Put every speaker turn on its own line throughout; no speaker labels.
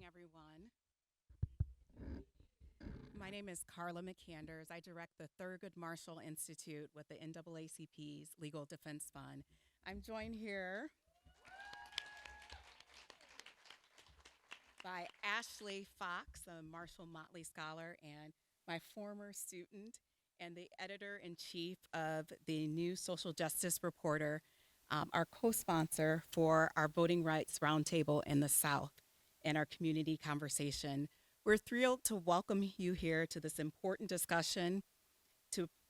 everyone. My name is Carla McCanders. I direct the Thurgood Marshall Institute with the NAACP's Legal Defense Fund. I'm joined here by Ashley Fox, a Marshall Motley Scholar and my former student and the editor-in-chief of the new Social Justice Reporter, our co-sponsor for our Voting Rights Roundtable in the South and our community conversation. We're thrilled to welcome you here to this important discussion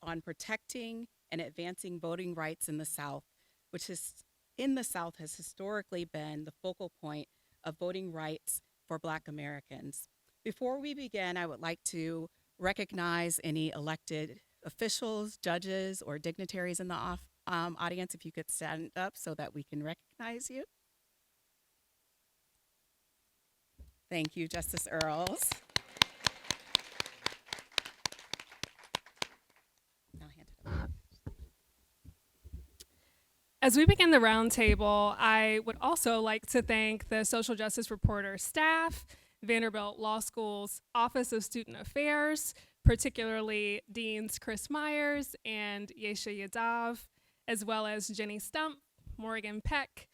on protecting and advancing voting rights in the South, which is in the South has historically been the focal point of voting rights for Black Americans. Before we begin, I would like to recognize any elected officials, judges, or dignitaries in the audience. If you could stand up so that we can recognize you. Thank you, Justice Earls. Now hand it over.
As we begin the roundtable, I would also like to thank the Social Justice Reporter staff, Vanderbilt Law School's Office of Student Affairs, particularly Deans Chris Myers and Yesha Yadav, as well as Jenny Stump, Morgan Peck,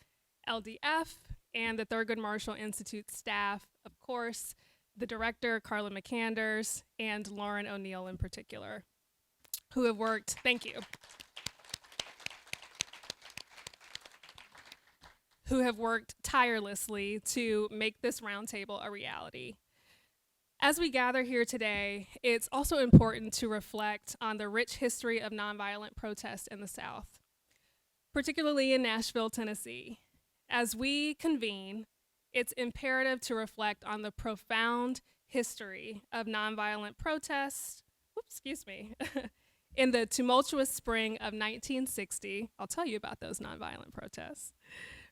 LDF, and the Thurgood Marshall Institute staff, of course, the director, Carla McCanders, and Lauren O'Neill in particular, who have worked, thank you, who have worked tirelessly to make this roundtable a reality. As we gather here today, it's also important to reflect on the rich history of nonviolent protest in the South, particularly in Nashville, Tennessee. As we convene, it's imperative to reflect on the profound history of nonviolent protest, in the tumultuous spring of 1960. I'll tell you about those nonviolent protests.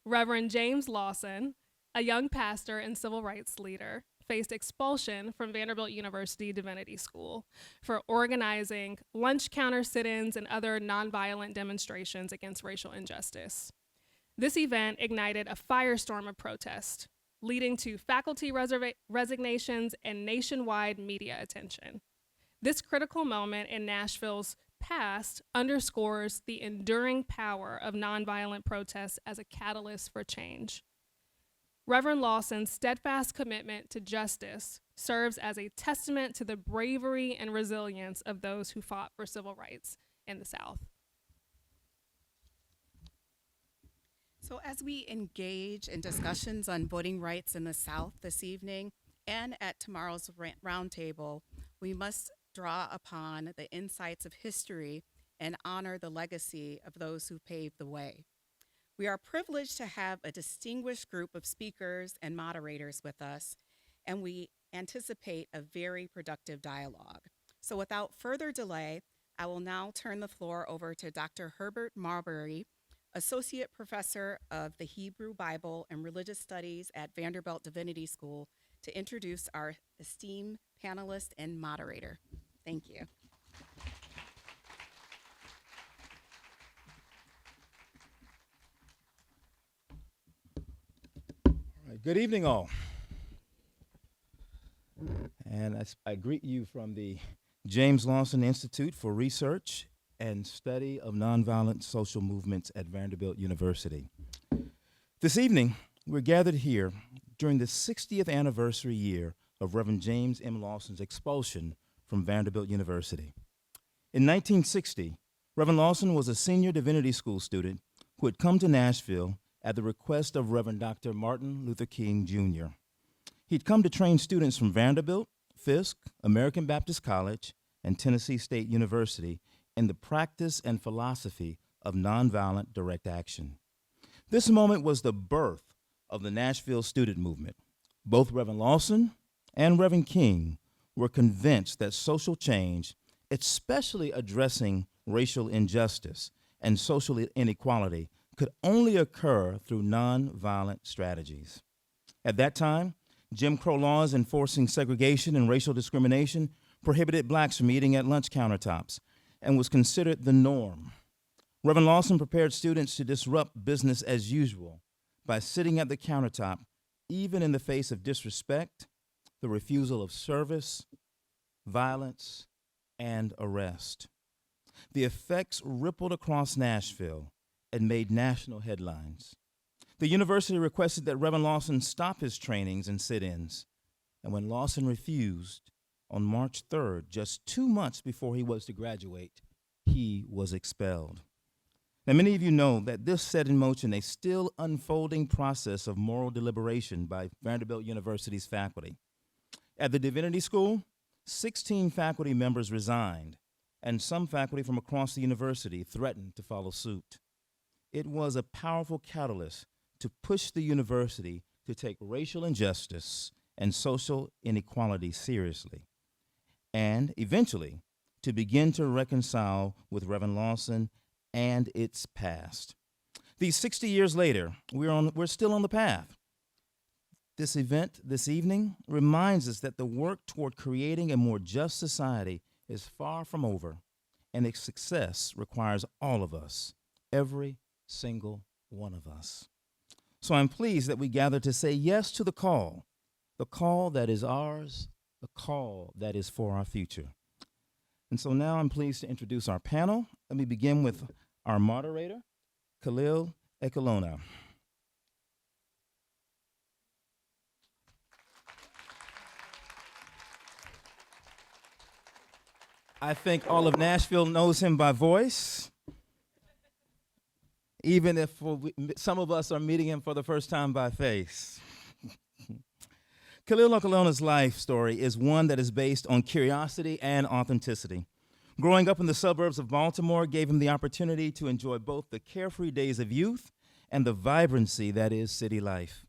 Reverend James Lawson, a young pastor and civil rights leader, faced expulsion from Vanderbilt University Divinity School for organizing lunch counter sit-ins and other nonviolent demonstrations against racial injustice. This event ignited a firestorm of protest, leading to faculty resignations and nationwide media attention. This critical moment in Nashville's past underscores the enduring power of nonviolent protests as a catalyst for change. Reverend Lawson's steadfast commitment to justice serves as a testament to the bravery and resilience of those who fought for civil rights in the South.
So as we engage in discussions on voting rights in the South this evening and at tomorrow's roundtable, we must draw upon the insights of history and honor the legacy of those who paved the way. We are privileged to have a distinguished group of speakers and moderators with us, and we anticipate a very productive dialogue. So without further delay, I will now turn the floor over to Dr. Herbert Marbury, Associate Professor of the Hebrew Bible and Religious Studies at Vanderbilt Divinity School, to introduce our esteemed panelist and moderator. Thank you.
All right, good evening, all. And I greet you from the James Lawson Institute for Research and Study of Nonviolent Social Movements at Vanderbilt University. This evening, we're gathered here during the 60th anniversary year of Reverend James M. Lawson's expulsion from Vanderbilt University. In 1960, Reverend Lawson was a senior divinity school student who had come to Nashville at the request of Reverend Dr. Martin Luther King, Jr. He'd come to train students from Vanderbilt, Fisk, American Baptist College, and Tennessee State University in the practice and philosophy of nonviolent direct action. This moment was the birth of the Nashville student movement. Both Reverend Lawson and Reverend King were convinced that social change, especially addressing racial injustice and social inequality, could only occur through nonviolent strategies. At that time, Jim Crow laws enforcing segregation and racial discrimination prohibited blacks from eating at lunch countertops and was considered the norm. Reverend Lawson prepared students to disrupt business as usual by sitting at the countertop even in the face of disrespect, the refusal of service, violence, and arrest. The effects rippled across Nashville and made national headlines. The university requested that Reverend Lawson stop his trainings and sit-ins, and when Lawson refused, on March 3rd, just 2 months before he was to graduate, he was expelled. Now, many of you know that this set in motion a still unfolding process of moral deliberation by Vanderbilt University's faculty. At the Divinity School, 16 faculty members resigned, and some faculty from across the university threatened to follow suit. It was a powerful catalyst to push the university to take racial injustice and social inequality seriously, and eventually to begin to reconcile with Reverend Lawson and its past. These 60 years later, we're still on the path. This event this evening reminds us that the work toward creating a more just society is far from over, and its success requires all of us, every single one of us. So I'm pleased that we gather to say yes to the call that is ours, the call that is for our future. And so now I'm pleased to introduce our panel. Let me begin with our moderator, Khalil Ekulona. I think all of Nashville knows him by voice, even if some of us are meeting him for the first time by face. Khalil Ekulona's life story is one that is based on curiosity and authenticity. Growing up in the suburbs of Baltimore gave him the opportunity to enjoy both the carefree days of youth and the vibrancy that is city life.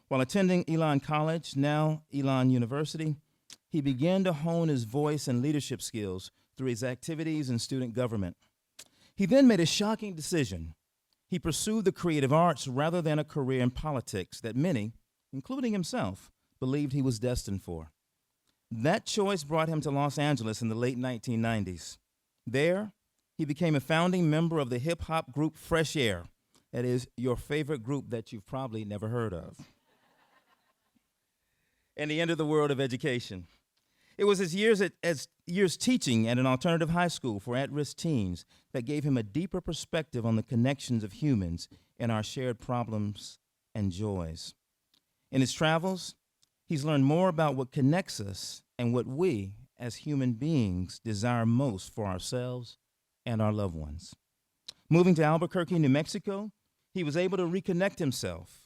While attending Elon College, now Elon University, he began to hone his voice and leadership skills through his activities in student government. He then made a shocking decision. He pursued the creative arts rather than a career in politics that many, including himself, believed he was destined for. That choice brought him to Los Angeles in the late 1990s. There, he became a founding member of the hip-hop group Fresh Air. That is your favorite group that you've probably never heard of. And he entered the world of education. It was his years teaching at an alternative high school for at-risk teens that gave him a deeper perspective on the connections of humans and our shared problems and joys. In his travels, he's learned more about what connects us and what we, as human beings, desire most for ourselves and our loved ones. Moving to Albuquerque, New Mexico, he was able to reconnect himself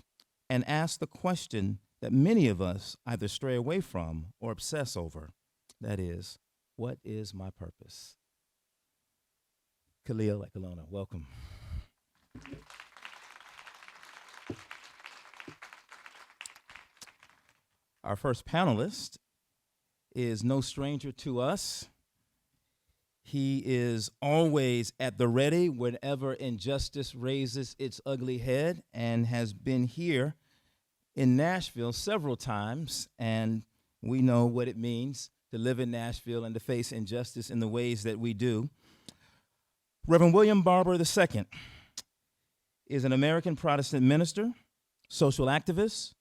and ask the question that many of us either stray away from or obsess over. That is, what is my purpose? Khalil Ekulona, welcome. Our first panelist is no stranger to us. He is always at the ready whenever injustice raises its ugly head and has been here in Nashville several times, and we know what it means to live in Nashville and to face injustice in the ways that we do. Reverend William Barber II is an American Protestant minister, social activist,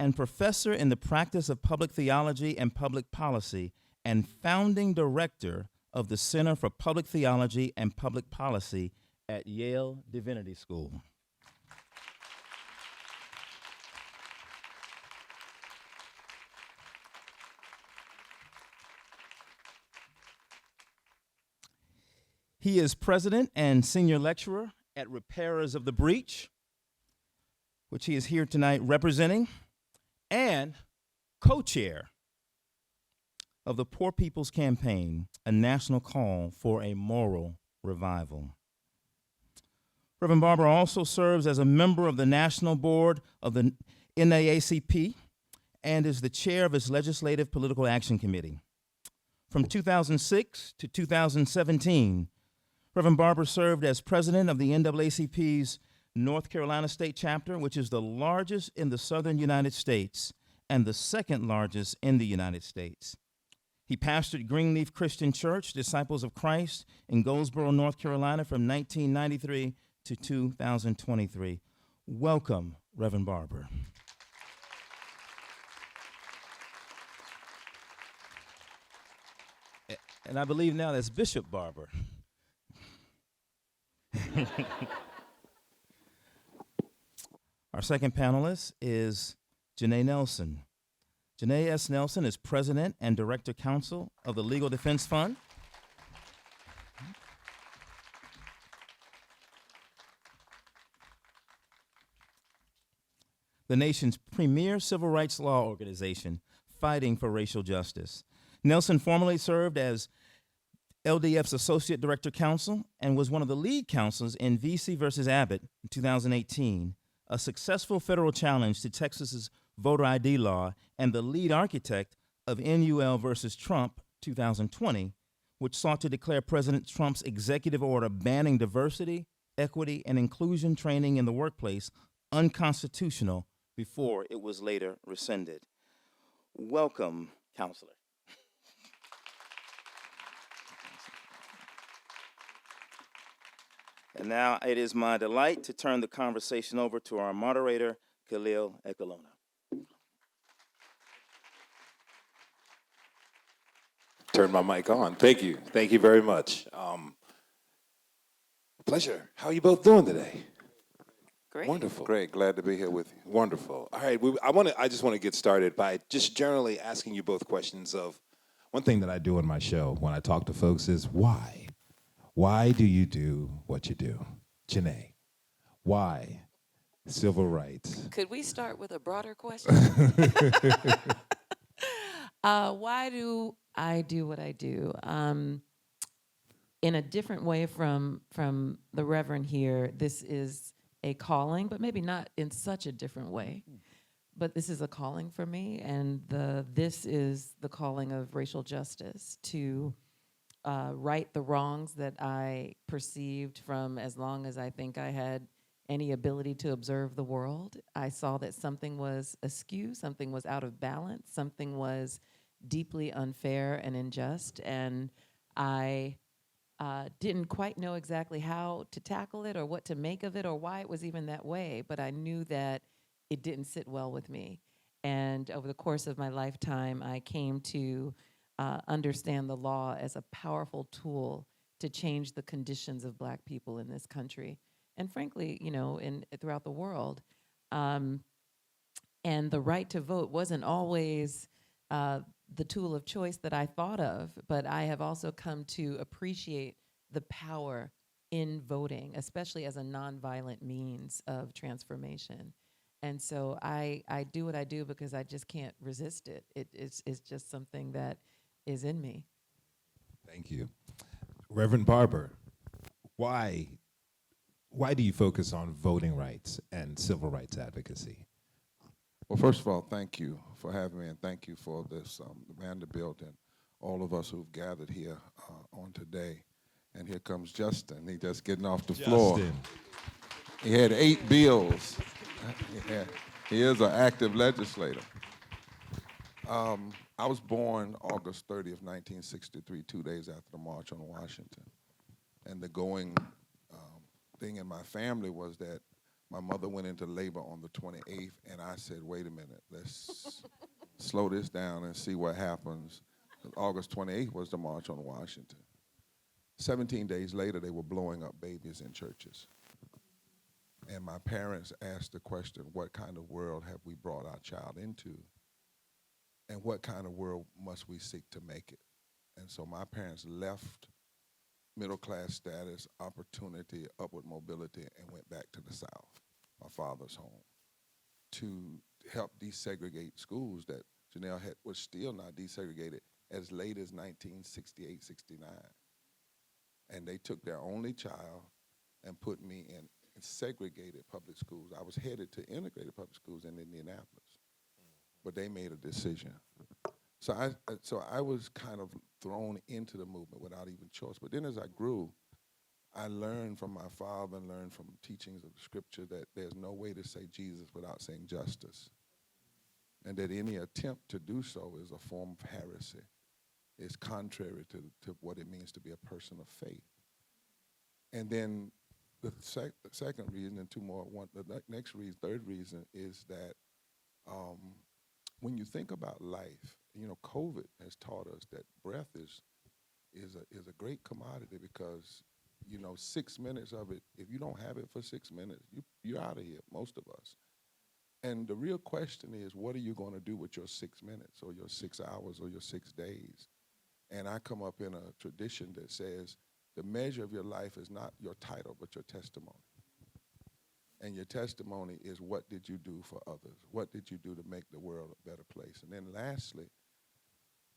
and professor in the practice of public theology and public policy, and founding director of the Center for Public Theology and Public Policy at Yale Divinity School. He is president and senior lecturer at Repairers of the Breach, which he is here tonight representing, and co-chair of the Poor People's Campaign, a national call for a moral revival. Reverend Barber also serves as a member of the National Board of the NAACP and is the chair of its Legislative Political Action Committee. From 2006 to 2017, Reverend Barber served as president of the NAACP's North Carolina State Chapter, which is the largest in the southern United States and the second largest in the United States. He pastored Greenleaf Christian Church, Disciples of Christ, in Goldsboro, North Carolina from 1993 to 2023. Welcome, Reverend Barber. And I believe now that's Bishop Barber. Our second panelist is Janai Nelson. Janai S. Nelson is President and Director-Counsel of the Legal Defense Fund. The nation's premier civil rights law organization fighting for racial justice. Nelson formerly served as LDF's Associate Director Counsel and was one of the lead counsels in VC versus Abbott in 2018, a successful federal challenge to Texas's voter ID law and the lead architect of NUL versus Trump 2020, which sought to declare President Trump's executive order banning diversity, equity, and inclusion training in the workplace unconstitutional before it was later rescinded. Welcome, counselor. And now it is my delight to turn the conversation over to our moderator, Khalil Ekalona.
Turn my mic on. Thank you. Thank you very much. Pleasure. How are you both doing today?
Great.
Wonderful.
Great, glad to be here with you.
Wonderful. All right. I just want to get started by just generally asking you both questions of one thing that I do in my show when I talk to folks is why? Why do you do what you do? Janai, why civil rights?
Could we start with a broader question? Why do I do what I do? In a different way from the Reverend here, this is a calling, but maybe not in such a different way. But this is a calling for me, and this is the calling of racial justice, to right the wrongs that I perceived from as long as I think I had any ability to observe the world. I saw that something was askew, something was out of balance, something was deeply unfair and unjust, and I didn't quite know exactly how to tackle it or what to make of it or why it was even that way, but I knew that it didn't sit well with me. And over the course of my lifetime, I came to understand the law as a powerful tool to change the conditions of Black people in this country, and frankly, throughout the world. And the right to vote wasn't always the tool of choice that I thought of, but I have also come to appreciate the power in voting, especially as a nonviolent means of transformation. And so I do what I do because I just can't resist it. It's just something that is in me.
Thank you. Reverend Barber, why do you focus on voting rights and civil rights advocacy?
Well, first of all, thank you for having me, and thank you for this, Vanderbilt and all of us who've gathered here on today. And here comes Justin. He's just getting off the floor. He had 8 bills. He is an active legislator. I was born August 30th, 1963, 2 days after the March on Washington. And the going thing in my family was that my mother went into labor on the 28th, and I said, wait a minute, let's slow this down and see what happens. August 28th was the March on Washington. 17 days later, they were blowing up babies in churches. And my parents asked the question, what kind of world have we brought our child into? And what kind of world must we seek to make it? And so my parents left middle-class status, opportunity, upward mobility, and went back to the South, my father's home, to help desegregate schools that Janelle was still not desegregated as late as 1968, 69. And they took their only child and put me in segregated public schools. I was headed to integrated public schools in Indianapolis, but they made a decision. So I was kind of thrown into the movement without even choice. But then as I grew, I learned from my father and learned from teachings of Scripture that there's no way to say Jesus without saying justice, and that any attempt to do so is a form of heresy. It's contrary to what it means to be a person of faith. And then the second reason, and the next reason, third reason is that when you think about life, COVID has taught us that breath is is a great commodity because, 6 minutes of it, if you don't have it for 6 minutes, you're out of here, most of us. And the real question is, what are you going to do with your 6 minutes or your 6 hours or your 6 days? And I come up in a tradition that says the measure of your life is not your title, but your testimony. And your testimony is, what did you do for others? What did you do to make the world a better place? And then lastly,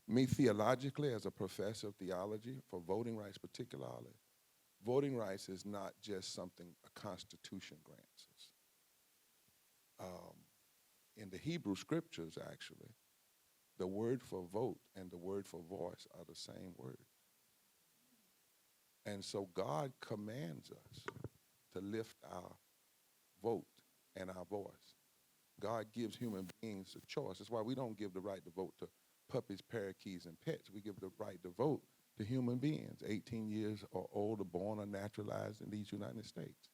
me theologically, as a professor of theology, for voting rights particularly, voting rights is not just something a constitution grants us. In the Hebrew scriptures, actually, the word for vote and the word for voice are the same word. And so God commands us to lift our vote and our voice. God gives human beings a choice. That's why we don't give the right to vote to puppies, parakeets, and pets. We give the right to vote to human beings, 18 years or older, born or naturalized in these United States.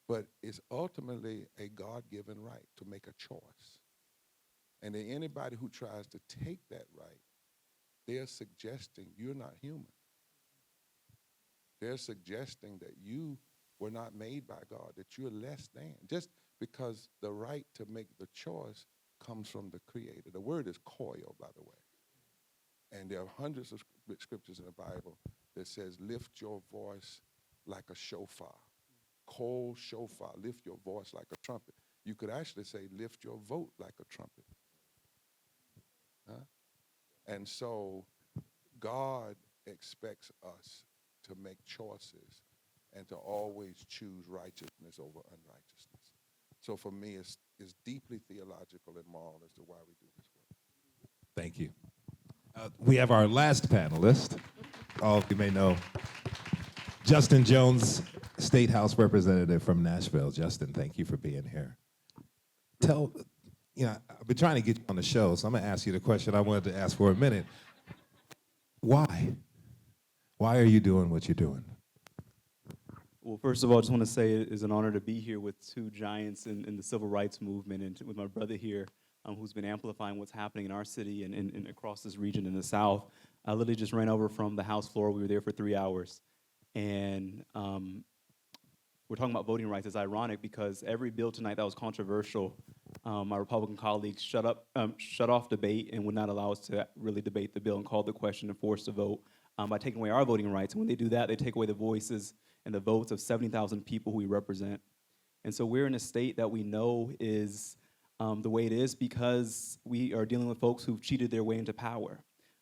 But it's ultimately a God-given right to make a choice. And then anybody who tries to take that right, they're suggesting you're not human. They're suggesting that you were not made by God, that you're less than, just because the right to make the choice comes from the Creator. The word is koil, by the way. And there are hundreds of scriptures in the Bible that says, lift your voice like a shofar. Kol shofar, lift your voice like a trumpet. You could actually say, lift your vote like a trumpet. Huh? And so God expects us to make choices and to always choose righteousness over unrighteousness. So for me, it's deeply theological and moral as to why we do this work.
Thank you. We have our last panelist. All of you may know Justin Jones, State House Representative from Nashville. Justin, thank you for being here. I've been trying to get you on the show, so I'm going to ask you the question I wanted to ask for a minute. Why? Why are you doing what you're doing?
Well, first of all, I just want to say it is an honor to be here with two giants in the civil rights movement and with my brother here, who's been amplifying what's happening in our city and across this region in the South. I literally just ran over from the House floor. We were there for 3 hours. And we're talking about voting rights. It's ironic because every bill tonight that was controversial, my Republican colleagues shut off debate and would not allow us to really debate the bill and call the question and force the vote by taking away our voting rights. And when they do that, they take away the voices and the votes of 70,000 people who we represent. And so we're in a state that we know is the way it is because we are dealing with folks who've cheated their way into power.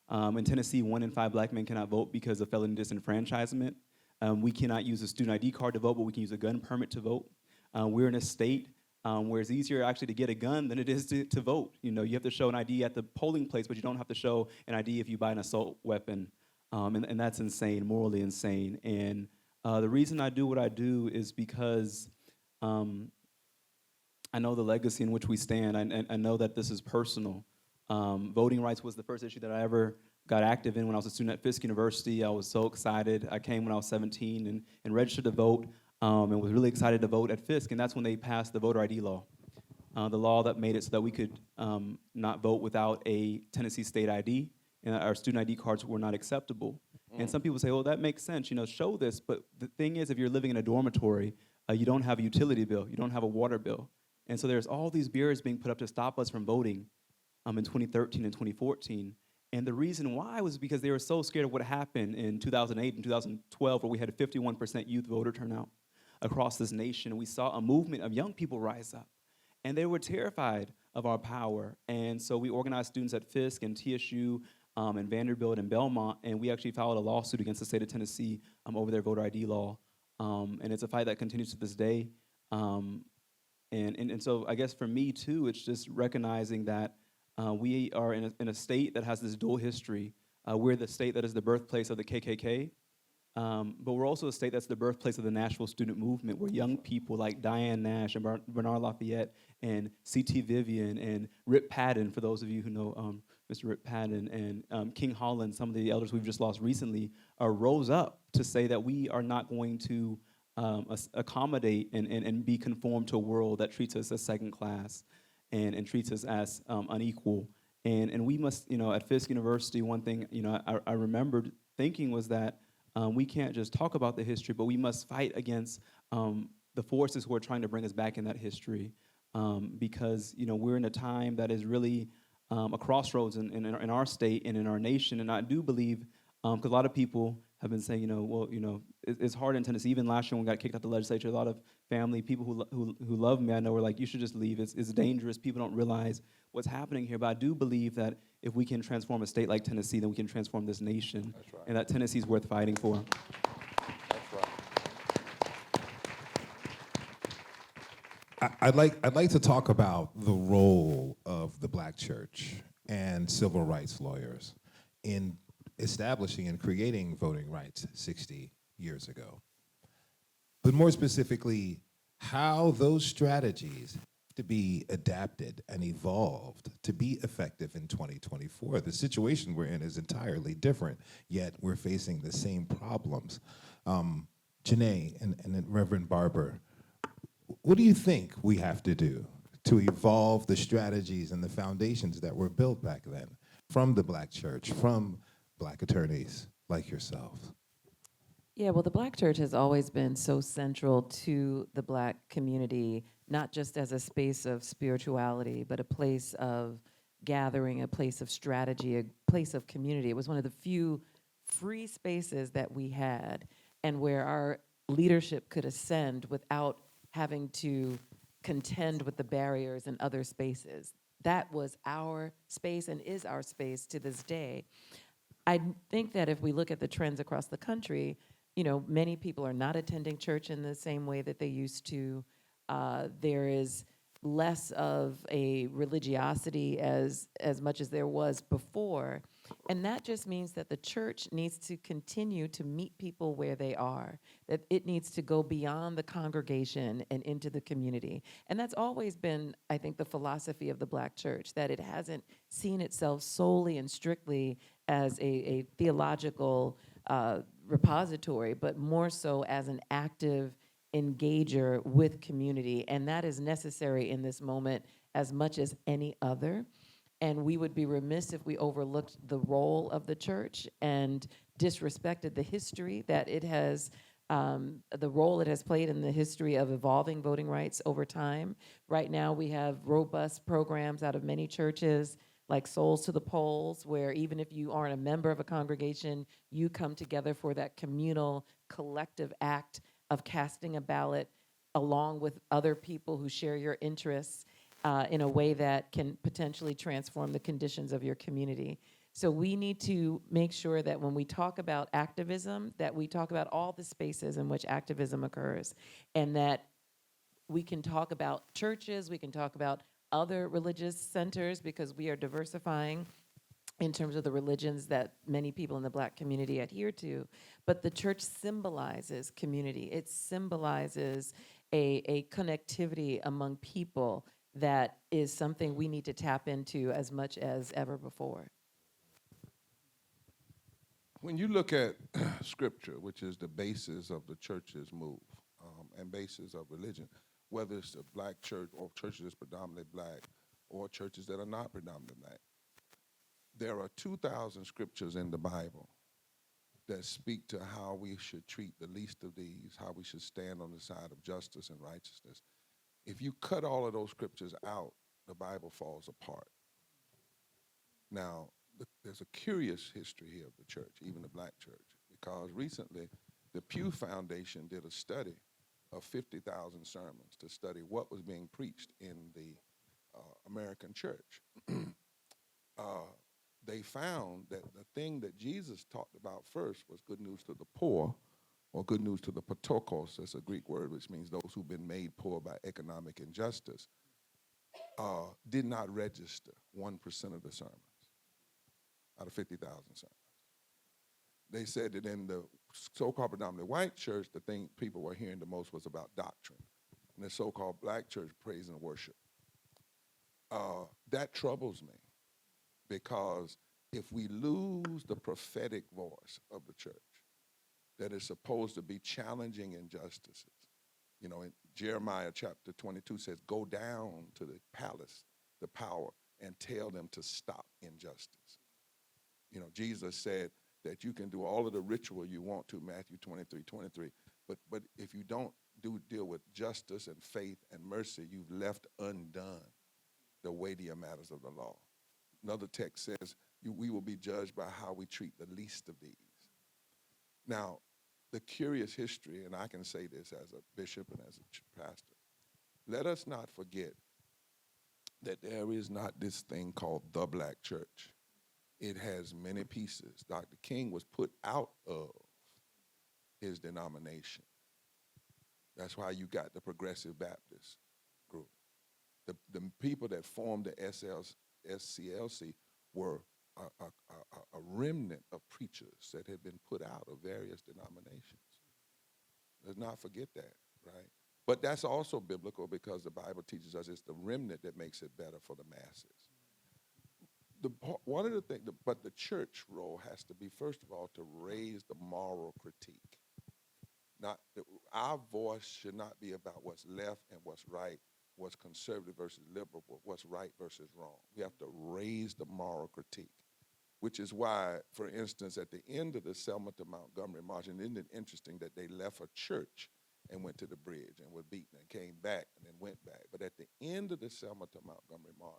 In Tennessee, 1 in 5 black men cannot vote because of felony disenfranchisement. We cannot use a student ID card to vote, but we can use a gun permit to vote. We're in a state where it's easier actually to get a gun than it is to vote. You have to show an ID at the polling place, but you don't have to show an ID if you buy an assault weapon. And that's insane, morally insane. And the reason I do what I do is because I know the legacy in which we stand. I know that this is personal. Voting rights was the first issue that I ever got active in when I was a student at Fisk University. I was so excited. I came when I was 17 and registered to vote and was really excited to vote at Fisk. And that's when they passed the voter ID law, the law that made it so that we could not vote without a Tennessee state ID, and our student ID cards were not acceptable. And some people say, well, that makes sense, show this. But the thing is, if you're living in a dormitory, you don't have a utility bill, you don't have a water bill. And so there's all these barriers being put up to stop us from voting in 2013 and 2014. And the reason why was because they were so scared of what happened in 2008 and 2012, where we had a 51% youth voter turnout across this nation. We saw a movement of young people rise up, and they were terrified of our power. And so we organized students at Fisk and TSU and Vanderbilt and Belmont, and we actually filed a lawsuit against the state of Tennessee over their voter ID law. And it's a fight that continues to this day. And so I guess for me, too, it's just recognizing that we are in a state that has this dual history. We're the state that is the birthplace of the KKK, but we're also a state that's the birthplace of the Nashville student movement, where young people like Diane Nash and Bernard Lafayette and C.T. Vivian and Rip Padden, for those of you who know Mr. Rip Padden, and King Holland, some of the elders we've just lost recently, rose up to say that we are not going to accommodate and be conformed to a world that treats us as second class and treats us as unequal. And we must, at Fisk University, one thing, I remembered thinking was that we can't just talk about the history, but we must fight against the forces who are trying to bring us back in that history, because we're in a time that is really a crossroads in our state and in our nation. And I do believe, because a lot of people have been saying, it's hard in Tennessee. Even last year when we got kicked out the legislature, a lot of family, people who love me, I know, were like, you should just leave. It's dangerous. People don't realize what's happening here. But I do believe that if we can transform a state like Tennessee, then we can transform this nation.
That's right.
And that Tennessee's worth fighting for.
That's right.
I'd like to talk about the role of the Black church and civil rights lawyers in establishing and creating voting rights 60 years ago. But more specifically, how those strategies to be adapted and evolved to be effective in 2024. The situation we're in is entirely different, yet we're facing the same problems. Janai and Reverend Barber, what do you think we have to do to evolve the strategies and the foundations that were built back then from the Black church, from Black attorneys like yourself?
Yeah, well, the Black church has always been so central to the Black community, not just as a space of spirituality, but a place of gathering, a place of strategy, a place of community. It was one of the few free spaces that we had, and where our leadership could ascend without having to contend with the barriers in other spaces. That was our space and is our space to this day. I think that if we look at the trends across the country, many people are not attending church in the same way that they used to. There is less of a religiosity as much as there was before. And that just means that the church needs to continue to meet people where they are, that it needs to go beyond the congregation and into the community. And that's always been, I think, the philosophy of the Black church, that it hasn't seen itself solely and strictly as a theological repository, but more so as an active engager with community. And that is necessary in this moment as much as any other. And we would be remiss if we overlooked the role of the church and disrespected the history that it has, the role it has played in the history of evolving voting rights over time. Right now, we have robust programs out of many churches, like Souls to the Polls, where even if you aren't a member of a congregation, you come together for that communal, collective act of casting a ballot along with other people who share your interests in a way that can potentially transform the conditions of your community. So we need to make sure that when we talk about activism, that we talk about all the spaces in which activism occurs, and that we can talk about churches, we can talk about other religious centers, because we are diversifying in terms of the religions that many people in the Black community adhere to. But the church symbolizes community. It symbolizes a connectivity among people that is something we need to tap into as much as ever before.
When you look at Scripture, which is the basis of the church's move and basis of religion, whether it's a Black church or churches that's predominantly Black or churches that are not predominantly Black, there are 2,000 scriptures in the Bible that speak to how we should treat the least of these, how we should stand on the side of justice and righteousness. If you cut all of those scriptures out, the Bible falls apart. Now, there's a curious history here of the church, even the Black church, because recently the Pew Foundation did a study of 50,000 sermons to study what was being preached in the American church. They found that the thing that Jesus talked about first was good news to the poor, or good news to the patokos. That's a Greek word which means those who've been made poor by economic injustice, did not register 1% of the sermons out of 50,000 sermons. They said that in the so-called predominantly white church, the thing people were hearing the most was about doctrine. In the so-called Black church, praise and worship. That troubles me, because if we lose the prophetic voice of the church that is supposed to be challenging injustices, in Jeremiah chapter 22 says, go down to the palace, the power, and tell them to stop injustice. Jesus said that you can do all of the ritual you want to, Matthew 23:23, but if you don't deal with justice and faith and mercy, you've left undone the weightier matters of the law. Another text says, we will be judged by how we treat the least of these. Now, the curious history, and I can say this as a bishop and as a pastor, let us not forget that there is not this thing called the black church. It has many pieces. Dr. King was put out of his denomination. That's why you got the Progressive Baptist group. The people that formed the SCLC were a remnant of preachers that had been put out of various denominations. Let's not forget that, right? But that's also biblical because the Bible teaches us it's the remnant that makes it better for the masses. One of the things, but the church role has to be, first of all, to raise the moral critique. Our voice should not be about what's left and what's right, what's conservative versus liberal, what's right versus wrong. We have to raise the moral critique, which is why, for instance, at the end of the Selma to Montgomery March, and isn't it interesting that they left a church and went to the bridge and were beaten and came back and then went back. But at the end of the Selma to Montgomery March,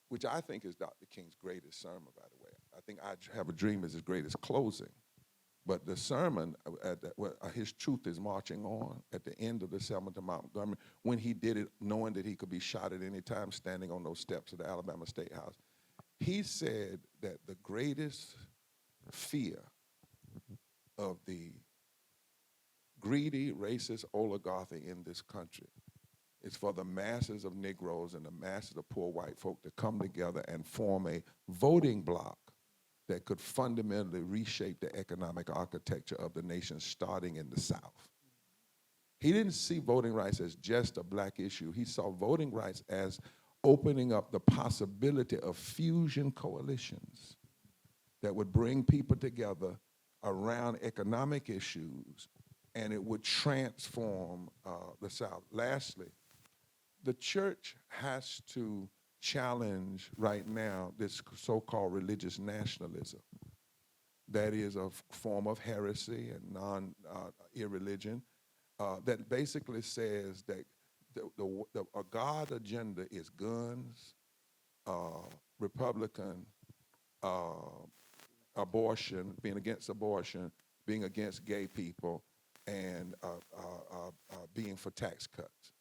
which I think is Dr. King's greatest sermon, by the way. I think I Have a Dream is his greatest closing. But the sermon, his truth is marching on at the end of the Selma to Montgomery, when he did it knowing that he could be shot at any time standing on those steps of the Alabama State House. He said that the greatest fear of the greedy, racist oligarchy in this country is for the masses of Negroes and the masses of poor white folk to come together and form a voting bloc that could fundamentally reshape the economic architecture of the nation starting in the South. He didn't see voting rights as just a black issue. He saw voting rights as opening up the possibility of fusion coalitions that would bring people together around economic issues, and it would transform the South. Lastly, the church has to challenge right now this so-called religious nationalism that is a form of heresy and non-irreligion that basically says that a God agenda is guns, Republican, abortion, being against gay people, and being for tax cuts.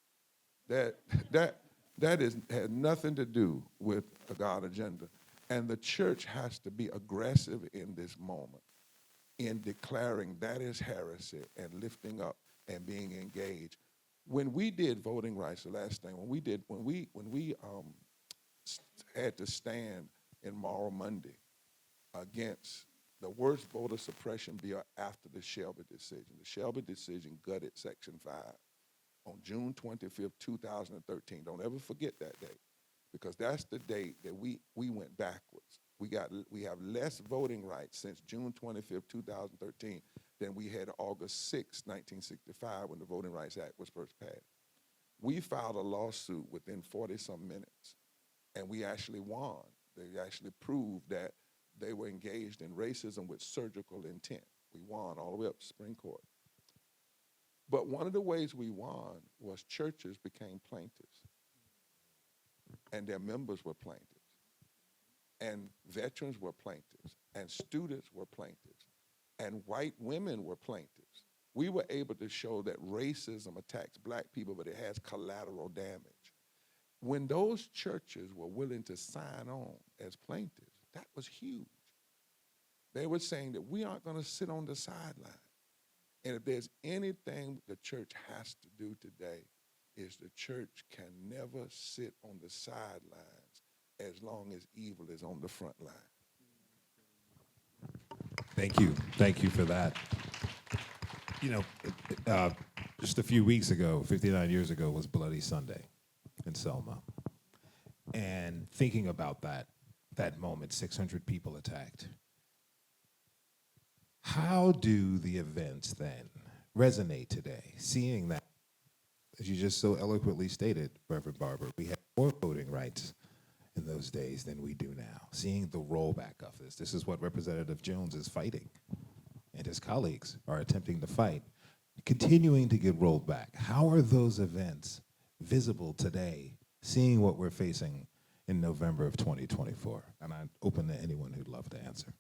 That had nothing to do with a God agenda. And the church has to be aggressive in this moment in declaring that is heresy and lifting up and being engaged. When we did voting rights, the last thing, when we had to stand in Moral Monday against the worst voter suppression bill after the Shelby decision. The Shelby decision gutted Section 5 on June 25th, 2013. Don't ever forget that date, because that's the date that we went backwards. We have less voting rights since June 25th, 2013 than we had August 6, 1965, when the Voting Rights Act was first passed. We filed a lawsuit within 40-some minutes, and we actually won. They actually proved that they were engaged in racism with surgical intent. We won all the way up to Supreme Court. But one of the ways we won was churches became plaintiffs, and their members were plaintiffs, and veterans were plaintiffs, and students were plaintiffs, and white women were plaintiffs. We were able to show that racism attacks black people, but it has collateral damage. When those churches were willing to sign on as plaintiffs, that was huge. They were saying that we aren't going to sit on the sideline. And if there's anything the church has to do today, is the church can never sit on the sidelines as long as evil is on the front line.
Thank you. Thank you for that. You know, just a few weeks ago, 59 years ago, was Bloody Sunday in Selma. And thinking about that moment, 600 people attacked. How do the events then resonate today, seeing that, as you just so eloquently stated, Reverend Barber, we have more voting rights in those days than we do now, seeing the rollback of this. This is what Representative Jones is fighting, and his colleagues are attempting to fight, continuing to get rolled back. How are those events visible today, seeing what we're facing in November of 2024? And I'm open to anyone who'd love to answer.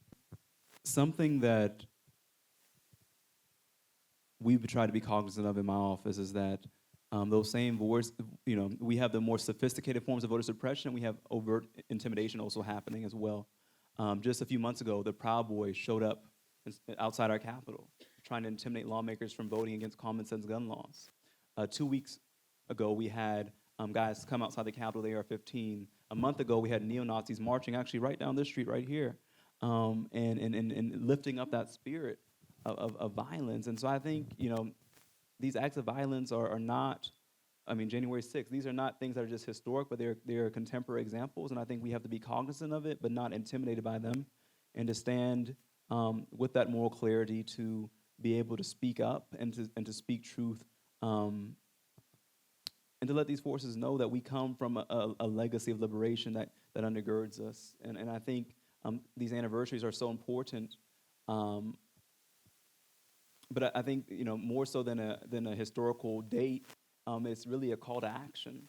Something that we've tried to be cognizant of in my office is that those same voice, we have the more sophisticated forms of voter suppression. We have overt intimidation also happening as well. Just a few months ago, the Proud Boys showed up outside our Capitol, trying to intimidate lawmakers from voting against common sense gun laws. 2 weeks ago, we had guys come outside the Capitol, the AR-15. A month ago, we had neo-Nazis marching actually right down this street right here, and lifting up that spirit of violence. And so I think, these acts of violence are not, January 6th, these are not things that are just historic, but they're contemporary examples, and I think we have to be cognizant of it, but not intimidated by them, and to stand with that moral clarity to be able to speak up and to speak truth, and to let these forces know that we come from a legacy of liberation that undergirds us. And I think these anniversaries are so important. But I think, more so than a historical date, it's really a call to action.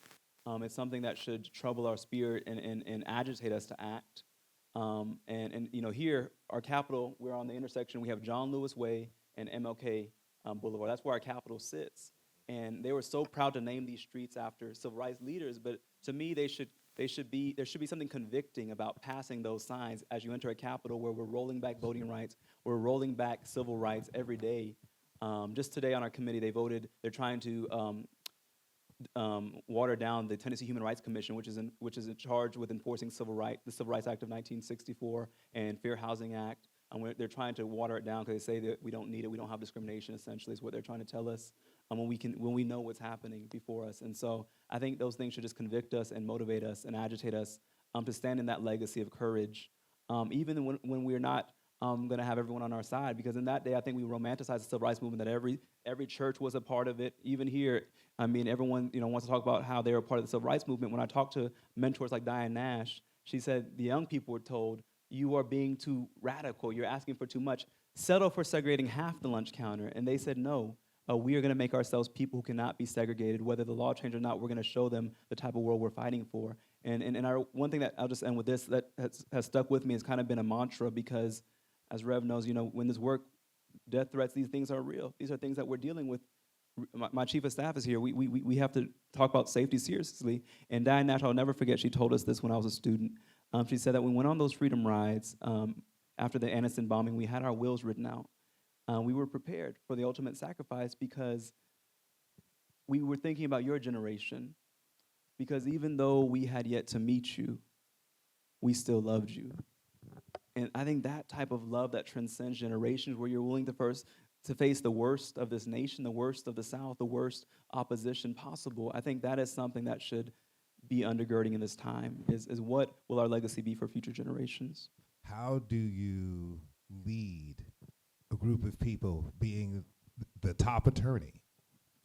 It's something that should trouble our spirit and agitate us to act. And here, our Capitol, we're on the intersection. We have John Lewis Way and MLK Boulevard. That's where our Capitol sits. And they were so proud to name these streets after civil rights leaders. But to me, there should be something convicting about passing those signs as you enter a Capitol where we're rolling back voting rights, we're rolling back civil rights every day. Just today on our committee, they're trying to water down the Tennessee Human Rights Commission, which is in charge with enforcing the Civil Rights Act of 1964 and Fair Housing Act. They're trying to water it down because they say that we don't need it, we don't have discrimination, essentially, is what they're trying to tell us when we know what's happening before us. And so I think those things should just convict us and motivate us and agitate us to stand in that legacy of courage, even when we're not going to have everyone on our side. Because in that day, I think we romanticized the civil rights movement, that every church was a part of it. Even here, everyone wants to talk about how they were part of the civil rights movement. When I talked to mentors like Diane Nash, she said the young people were told, you are being too radical, you're asking for too much. Settle for segregating half the lunch counter. And they said, no, we are going to make ourselves people who cannot be segregated. Whether the law changes or not, we're going to show them the type of world we're fighting for. And one thing that I'll just end with this that has stuck with me has kind of been a mantra, because as Rev knows, when this work, death threats, these things are real. These are things that we're dealing with. My chief of staff is here. We have to talk about safety seriously. And Diane Nash, I'll never forget, she told us this when I was a student. She said that when we went on those freedom rides after the Anniston bombing, we had our wills written out. We were prepared for the ultimate sacrifice because we were thinking about your generation. Because even though we had yet to meet you, we still loved you. And I think that type of love that transcends generations, where you're willing to face the worst of this nation, the worst of the South, the worst opposition possible, I think that is something that should be undergirding in this time, is what will our legacy be for future generations?
How do you lead a group of people, being the top attorney?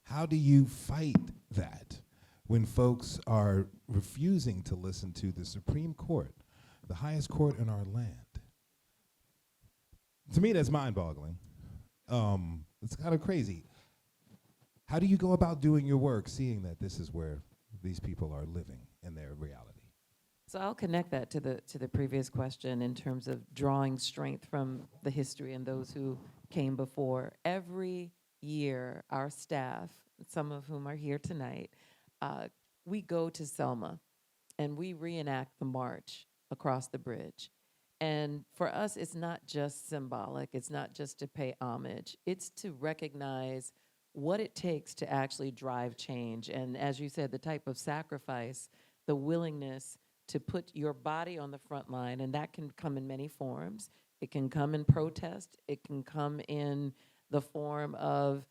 How do you fight that when folks are refusing to listen to the Supreme Court, the highest court in our land? To me, that's mind-boggling. It's kind of crazy. How do you go about doing your work, seeing that this is where these people are living in their reality?
So I'll connect that to the previous question in terms of drawing strength from the history and those who came before. Every year, our staff, some of whom are here tonight, we go to Selma and we reenact the march across the bridge. And for us, it's not just symbolic. It's not just to pay homage. It's to recognize what it takes to actually drive change. And as you said, the type of sacrifice, the willingness to put your body on the front line, and that can come in many forms. It can come in protest. It can come in the form of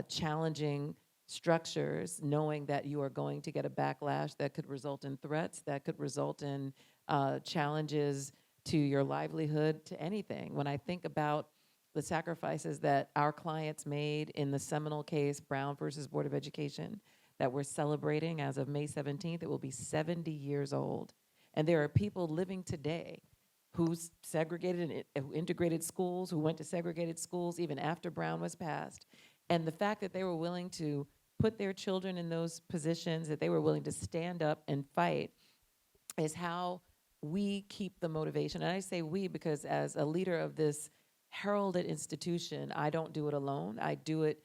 challenging structures, knowing that you are going to get a backlash that could result in threats, that could result in challenges to your livelihood, to anything. When I think about the sacrifices that our clients made in the seminal case, Brown versus Board of Education, that we're celebrating as of May 17th, it will be 70 years old. And there are people living today who's segregated and who integrated schools, who went to segregated schools even after Brown was passed. And the fact that they were willing to put their children in those positions, that they were willing to stand up and fight, is how we keep the motivation. And I say we because as a leader of this heralded institution, I don't do it alone. I do it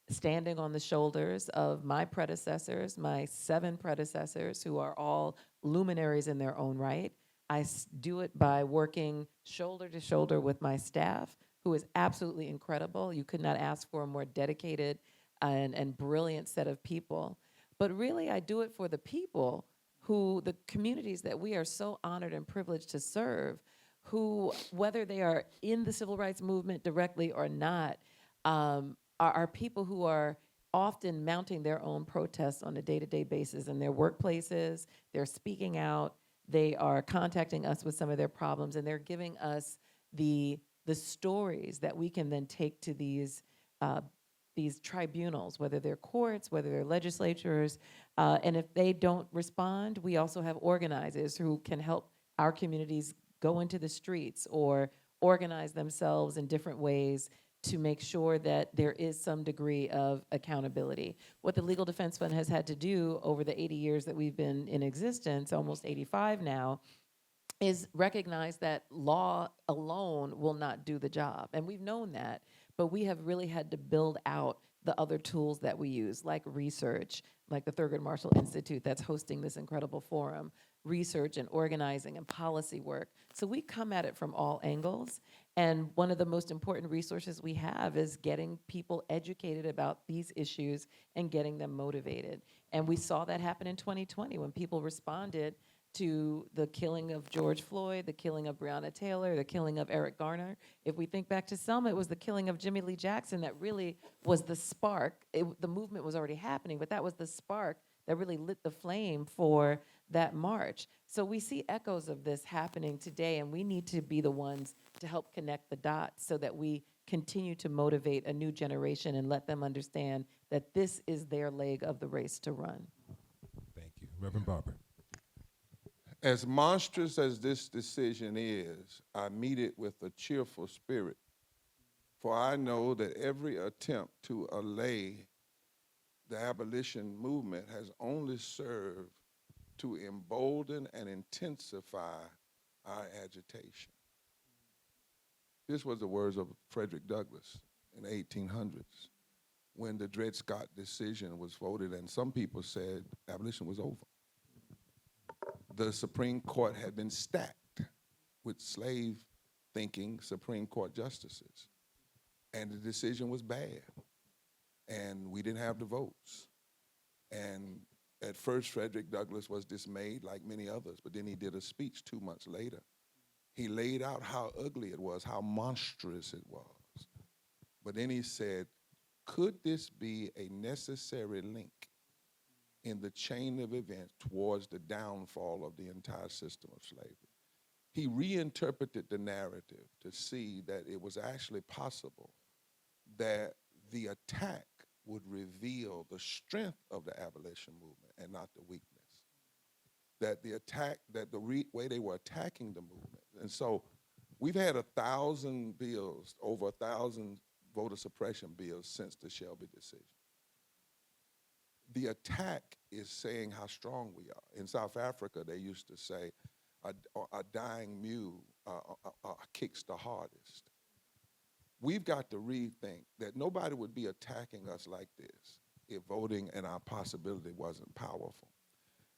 standing on the shoulders of my predecessors, my 7 predecessors, who are all luminaries in their own right. I do it by working shoulder to shoulder with my staff, who is absolutely incredible. You could not ask for a more dedicated and brilliant set of people. But really, I do it for the people who, the communities that we are so honored and privileged to serve, who, whether they are in the civil rights movement directly or not, are people who are often mounting their own protests on a day-to-day basis in their workplaces. They're speaking out. They are contacting us with some of their problems, and they're giving us the stories that we can then take to these tribunals, whether they're courts, whether they're legislatures, and if they don't respond, we also have organizers who can help our communities go into the streets or organize themselves in different ways to make sure that there is some degree of accountability. What the Legal Defense Fund has had to do over the 80 years that we've been in existence, almost 85 now, is recognize that law alone will not do the job. And we've known that, but we have really had to build out the other tools that we use, like research, like the Thurgood Marshall Institute that's hosting this incredible forum, research and organizing and policy work. So we come at it from all angles. And one of the most important resources we have is getting people educated about these issues and getting them motivated. And we saw that happen in 2020 when people responded to the killing of George Floyd, the killing of Breonna Taylor, the killing of Eric Garner. If we think back to Selma, it was the killing of Jimmy Lee Jackson that really was the spark. The movement was already happening, but that was the spark that really lit the flame for that march. So we see echoes of this happening today, and we need to be the ones to help connect the dots so that we continue to motivate a new generation and let them understand that this is their leg of the race to run.
Thank you. Reverend Barber.
As monstrous as this decision is, I meet it with a cheerful spirit, for I know that every attempt to allay the abolition movement has only served to embolden and intensify our agitation. This was the words of Frederick Douglass in the 1800s when the Dred Scott decision was voted, and some people said abolition was over. The Supreme Court had been stacked with slave-thinking Supreme Court justices, and the decision was bad, and we didn't have the votes. And at first, Frederick Douglass was dismayed like many others, but then he did a speech 2 months later. He laid out how ugly it was, how monstrous it was. But then he said, could this be a necessary link in the chain of events towards the downfall of the entire system of slavery? He reinterpreted the narrative to see that it was actually possible that the attack would reveal the strength of the abolition movement and not the weakness. That the attack, that the way they were attacking the movement. And so we've had 1,000 bills, over 1,000 voter suppression bills since the Shelby decision. The attack is saying how strong we are. In South Africa, they used to say, a dying mule kicks the hardest. We've got to rethink that nobody would be attacking us like this if voting and our possibility wasn't powerful.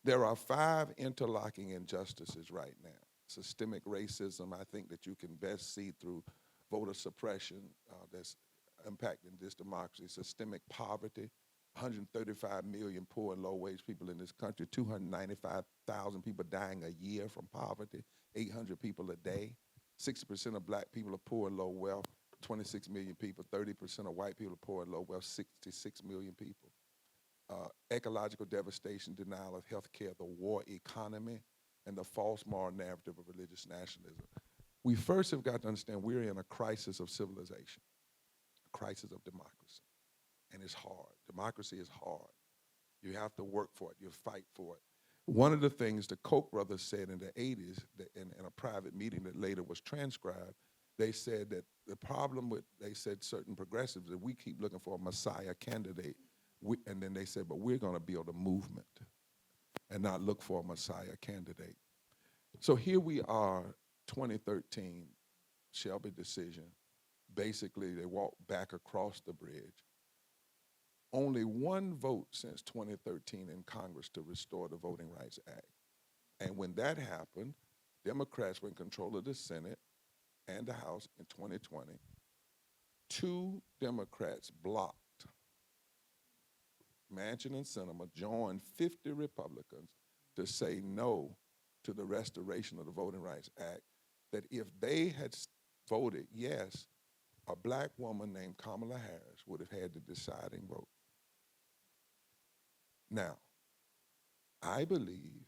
There are 5 interlocking injustices right now. Systemic racism, I think that you can best see through voter suppression that's impacting this democracy. Systemic poverty, 135 million poor and low-wage people in this country, 295,000 people dying a year from poverty, 800 people a day. 60% of black people are poor and low wealth, 26 million people, 30% of white people are poor and low wealth, 66 million people. Ecological devastation, denial of health care, the war economy, and the false moral narrative of religious nationalism. We first have got to understand we're in a crisis of civilization, a crisis of democracy, and it's hard. Democracy is hard. You have to work for it. You fight for it. One of the things the Koch brothers said in the 80s in a private meeting that later was transcribed, they said that the problem with, they said certain progressives, that we keep looking for a Messiah candidate, and then they said, but we're going to build a movement and not look for a Messiah candidate. So here we are, 2013, Shelby decision. Basically, they walked back across the bridge. Only one vote since 2013 in Congress to restore the Voting Rights Act. And when that happened, Democrats were in control of the Senate and the House in 2020. 2 Democrats blocked. Manchin and Selma joined 50 Republicans to say no to the restoration of the Voting Rights Act, that if they had voted yes, a black woman named Kamala Harris would have had the deciding vote. Now, I believe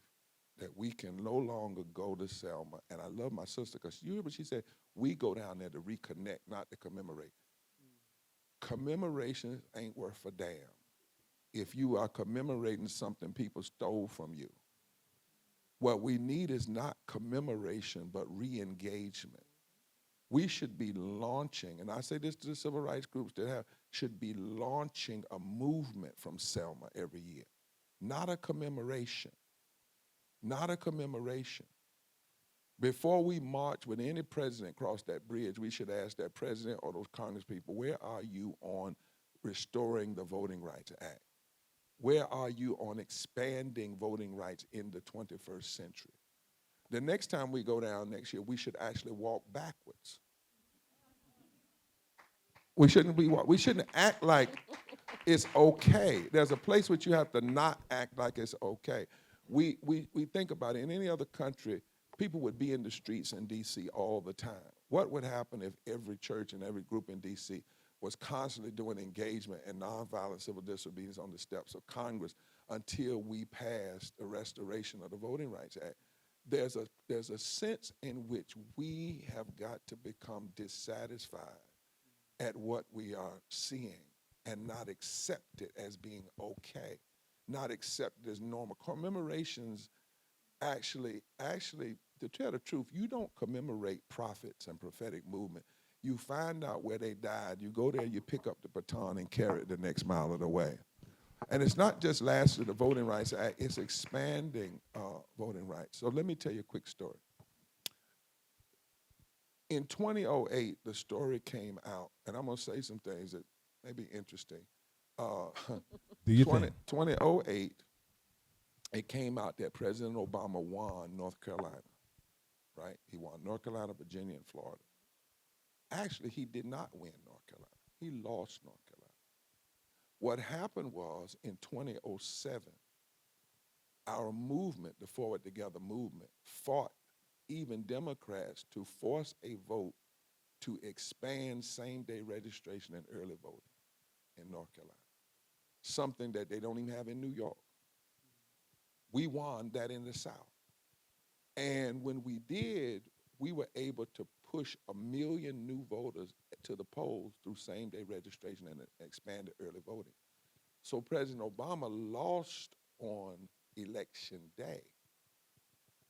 that we can no longer go to Selma, and I love my sister because you hear what she said, we go down there to reconnect, not to commemorate. Commemoration ain't worth a damn if you are commemorating something people stole from you. What we need is not commemoration, but re-engagement. We should be launching, and I say this to the civil rights groups that should be launching a movement from Selma every year, not a commemoration, not a commemoration. Before we march with any president across that bridge, we should ask that president or those Congress people, where are you on restoring the Voting Rights Act? Where are you on expanding voting rights in the 21st century? The next time we go down next year, we should actually walk backwards. We shouldn't act like it's okay. There's a place which you have to not act like it's okay. We think about it. In any other country, people would be in the streets in D.C. all the time. What would happen if every church and every group in D.C. was constantly doing engagement and nonviolent civil disobedience on the steps of Congress until we passed the restoration of the Voting Rights Act? There's a sense in which we have got to become dissatisfied at what we are seeing and not accept it as being okay, not accept it as normal. Commemorations actually, to tell the truth, you don't commemorate prophets and prophetic movement. You find out where they died, you go there, you pick up the baton and carry it the next mile of the way. And it's not just lastly the Voting Rights Act, it's expanding voting rights. So let me tell you a quick story. In 2008, the story came out, and I'm gonna say some things that may be interesting.
Do you think?
2008, it came out that President Obama won North Carolina, right? He won North Carolina, Virginia, and Florida. Actually, he did not win North Carolina. He lost North Carolina. What happened was in 2007, our movement, the Forward Together movement, fought even Democrats to force a vote to expand same-day registration and early voting in North Carolina, something that they don't even have in New York. We won that in the South. And when we did, we were able to push 1 million new voters to the polls through same-day registration and expanded early voting. So President Obama lost on election day,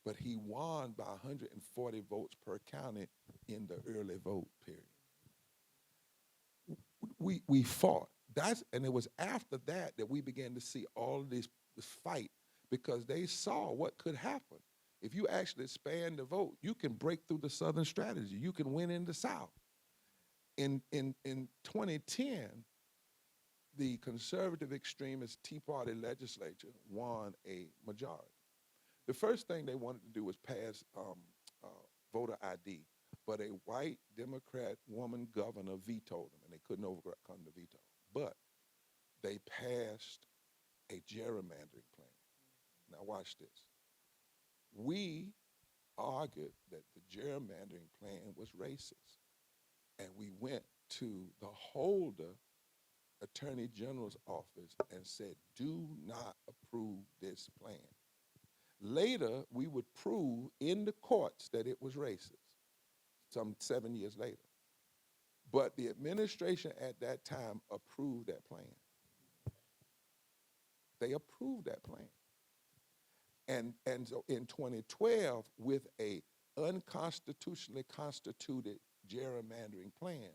but he won by 140 votes per county in the early vote period. We fought. And it was after that that we began to see all of this fight, because they saw what could happen. If you actually expand the vote, you can break through the Southern strategy. You can win in the South. In 2010, the conservative extremist Tea Party legislature won a majority. The first thing they wanted to do was pass voter ID, but a white Democrat woman governor vetoed them, and they couldn't overcome the veto. But they passed a gerrymandering plan. Now watch this. We argued that the gerrymandering plan was racist, and we went to the Holder Attorney General's office and said, do not approve this plan. Later, we would prove in the courts that it was racist, some 7 years later. But the administration at that time approved that plan. They approved that plan. And so in 2012, with a unconstitutionally constituted gerrymandering plan,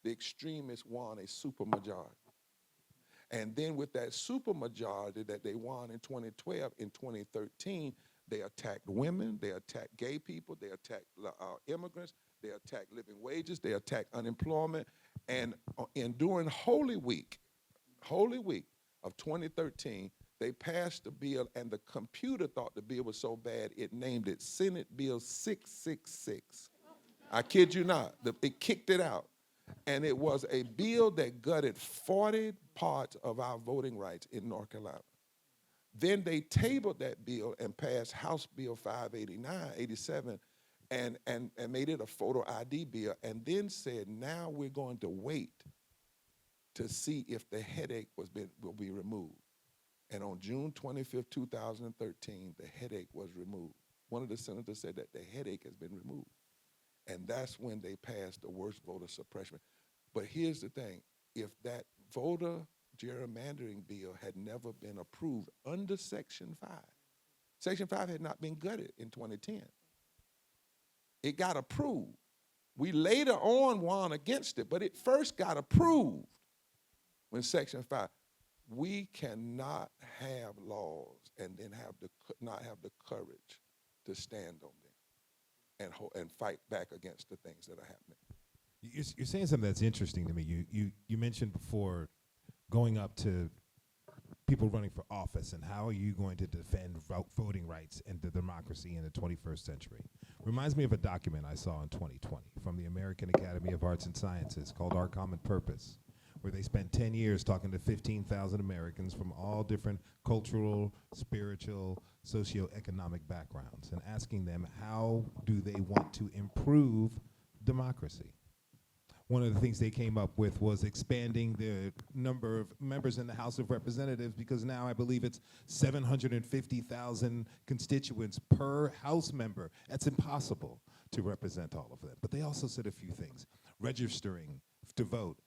the extremists won a supermajority. And then with that supermajority that they won in 2012, in 2013, they attacked women, they attacked gay people, they attacked immigrants, they attacked living wages, they attacked unemployment. And during Holy Week of 2013, they passed the bill, and the computer thought the bill was so bad, it named it Senate Bill 666. I kid you not. It kicked it out. And it was a bill that gutted 40 parts of our voting rights in North Carolina. Then they tabled that bill and passed House Bill 587, and made it a photo ID bill, and then said, now we're going to wait to see if the headache will be removed. And on June 25th, 2013, the headache was removed. One of the senators said that the headache has been removed. And that's when they passed the worst voter suppression. But here's the thing, if that voter gerrymandering bill had never been approved under Section 5, Section 5 had not been gutted in 2010. It got approved. We later on won against it, but it first got approved when Section 5. We cannot have laws and then not have the courage to stand on them and fight back against the things that are happening.
You're saying something that's interesting to me. You mentioned before going up to people running for office and how are you going to defend voting rights and the democracy in the 21st century. Reminds me of a document I saw in 2020 from the American Academy of Arts and Sciences called Our Common Purpose, where they spent 10 years talking to 15,000 Americans from all different cultural, spiritual, socioeconomic backgrounds and asking them how do they want to improve democracy. One of the things they came up with was expanding the number of members in the House of Representatives, because now I believe it's 750,000 constituents per House member. That's impossible to represent all of them. But they also said a few things. Registering to vote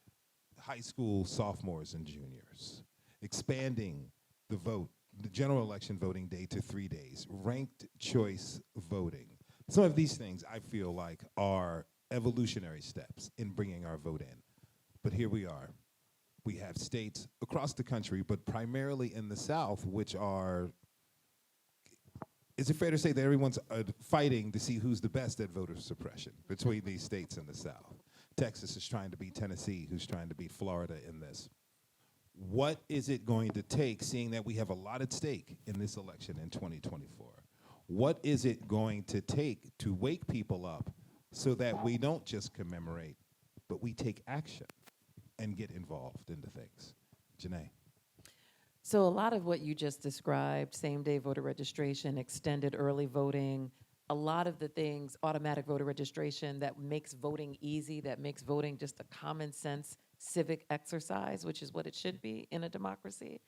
high school sophomores and juniors, expanding the vote, the general election voting day to 3 days, ranked choice voting. Some of these things I feel like are evolutionary steps in bringing our vote in. But here we are. We have states across the country, but primarily in the South, which are, is it fair to say that everyone's fighting to see who's the best at voter suppression between these states in the South? Texas is trying to beat Tennessee, who's trying to beat Florida in this. What is it going to take, seeing that we have a lot at stake in this election in 2024? What is it going to take to wake people up so that we don't just commemorate, but we take action and get involved into things? Janai.
So a lot of what you just described, same-day voter registration, extended early voting, a lot of the things, automatic voter registration, that makes voting easy, that makes voting just a common sense civic exercise, which is what it should be in a democracy,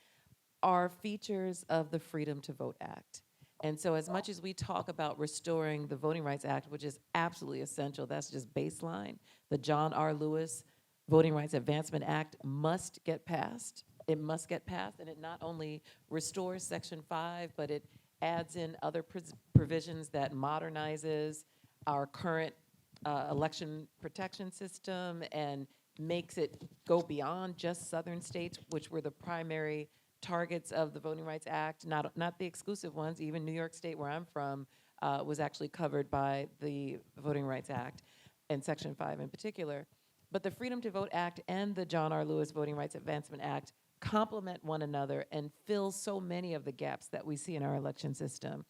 are features of the Freedom to Vote Act. And so as much as we talk about restoring the Voting Rights Act, which is absolutely essential, that's just baseline, the John R. Lewis Voting Rights Advancement Act must get passed. It must get passed, and it not only restores Section 5, but it adds in other provisions that modernizes our current election protection system and makes it go beyond just southern states, which were the primary targets of the Voting Rights Act, not the exclusive ones. Even New York State, where I'm from, was actually covered by the Voting Rights Act, and Section 5 in particular. But the Freedom to Vote Act and the John R. Lewis Voting Rights Advancement Act complement one another and fill so many of the gaps that we see in our election system.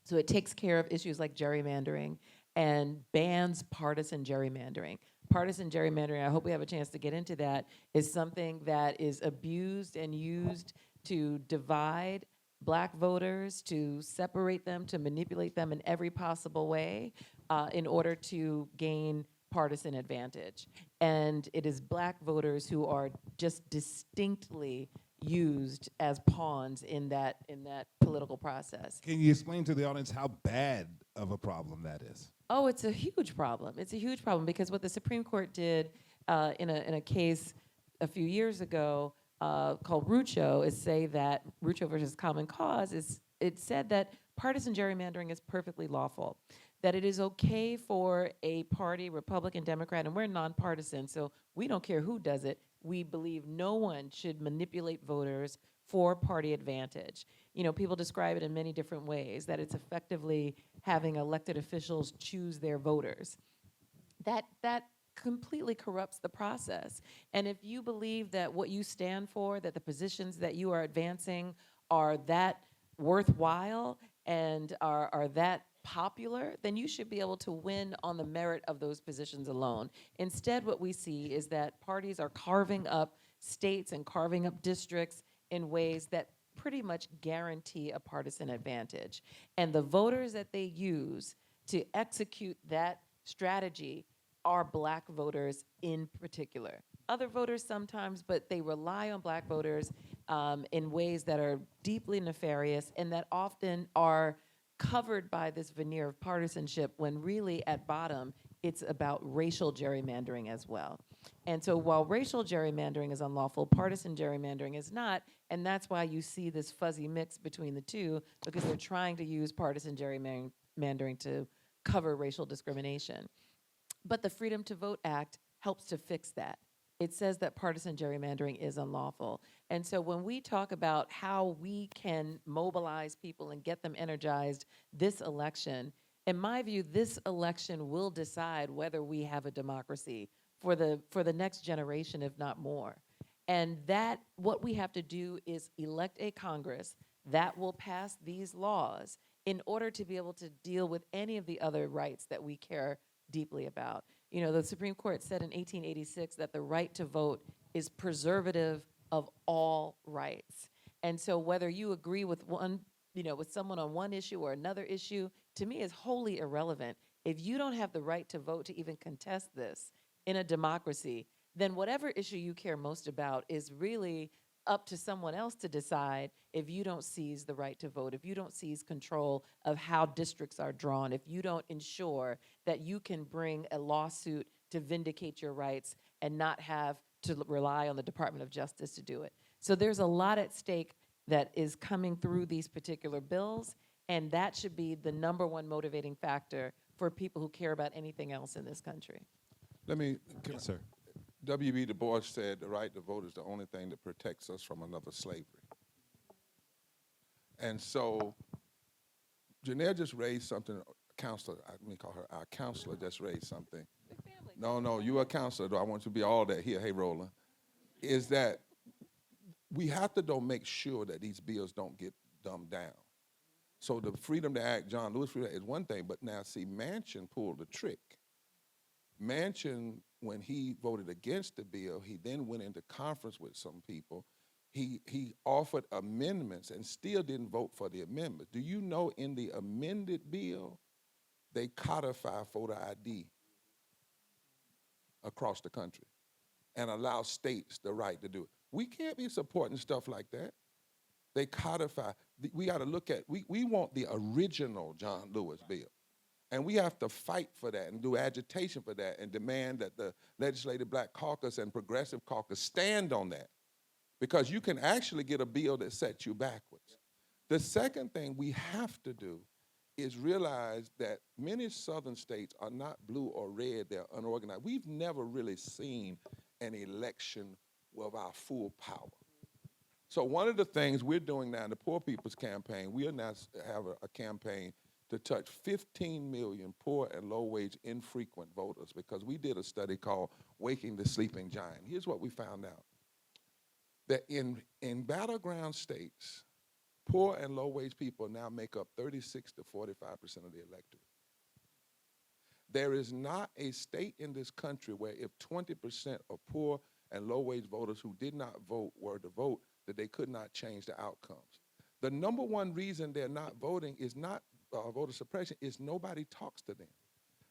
So it takes care of issues like gerrymandering and bans partisan gerrymandering. Partisan gerrymandering, I hope we have a chance to get into that, is something that is abused and used to divide Black voters, to separate them, to manipulate them in every possible way in order to gain partisan advantage. And it is Black voters who are just distinctly used as pawns in that political process.
Can you explain to the audience how bad of a problem that is?
Oh, it's a huge problem. It's a huge problem because what the Supreme Court did in a case a few years ago called Rucho is say that Rucho versus Common Cause is it said that partisan gerrymandering is perfectly lawful, that it is okay for a party, Republican, Democrat, and we're nonpartisan, so we don't care who does it. We believe no one should manipulate voters for party advantage. You know, people describe it in many different ways, that it's effectively having elected officials choose their voters. That completely corrupts the process. And if you believe that what you stand for, that the positions that you are advancing are that worthwhile and are that popular, then you should be able to win on the merit of those positions alone. Instead, what we see is that parties are carving up states and carving up districts in ways that pretty much guarantee a partisan advantage. And the voters that they use to execute that strategy are black voters in particular. Other voters sometimes, but they rely on black voters in ways that are deeply nefarious and that often are covered by this veneer of partisanship when really at bottom it's about racial gerrymandering as well. And so while racial gerrymandering is unlawful, partisan gerrymandering is not, and that's why you see this fuzzy mix between the two, because they're trying to use partisan gerrymandering to cover racial discrimination. But the Freedom to Vote Act helps to fix that. It says that partisan gerrymandering is unlawful. And so when we talk about how we can mobilize people and get them energized this election, in my view, this election will decide whether we have a democracy for the next generation, if not more. And that, what we have to do is elect a Congress that will pass these laws in order to be able to deal with any of the other rights that we care deeply about. You know, the Supreme Court said in 1886 that the right to vote is preservative of all rights. And so whether you agree with one, you know, with someone on one issue or another issue, to me is wholly irrelevant. If you don't have the right to vote to even contest this in a democracy, then whatever issue you care most about is really up to someone else to decide if you don't seize the right to vote, if you don't seize control of how districts are drawn, if you don't ensure that you can bring a lawsuit to vindicate your rights and not have to rely on the Department of Justice to do it. So there's a lot at stake that is coming through these particular bills, and that should be the number one motivating factor for people who care about anything else in this country.
Yes, sir.
W.B. Du Bois said the right to vote is the only thing that protects us from another slavery. And so Janai just raised something, counselor, let me call her our counselor, just raised something. No, you're a counselor, though. I want you to be all that here, hey, Roland, is that we have to, though, make sure that these bills don't get dumbed down. So the Freedom to Act, John Lewis Freedom is one thing, but now, see, Manchin pulled the trick. Manchin, when he voted against the bill, he then went into conference with some people. He offered amendments and still didn't vote for the amendments. Do you know in the amended bill, they codify photo ID across the country and allow states the right to do it? We can't be supporting stuff like that. They codify. We got to look at, we want the original John Lewis bill. And we have to fight for that and do agitation for that and demand that the Legislative Black Caucus and Progressive Caucus stand on that, because you can actually get a bill that sets you backwards. The second thing we have to do is realize that many southern states are not blue or red, they're unorganized. We've never really seen an election with our full power. So one of the things we're doing now in the Poor People's Campaign, we are now have a campaign to touch 15 million poor and low-wage infrequent voters, because we did a study called Waking the Sleeping Giant. Here's what we found out. That in battleground states, poor and low-wage people now make up 36 to 45% of the electorate. There is not a state in this country where if 20% of poor and low-wage voters who did not vote were to vote, that they could not change the outcomes. The number one reason they're not voting is not voter suppression, is nobody talks to them.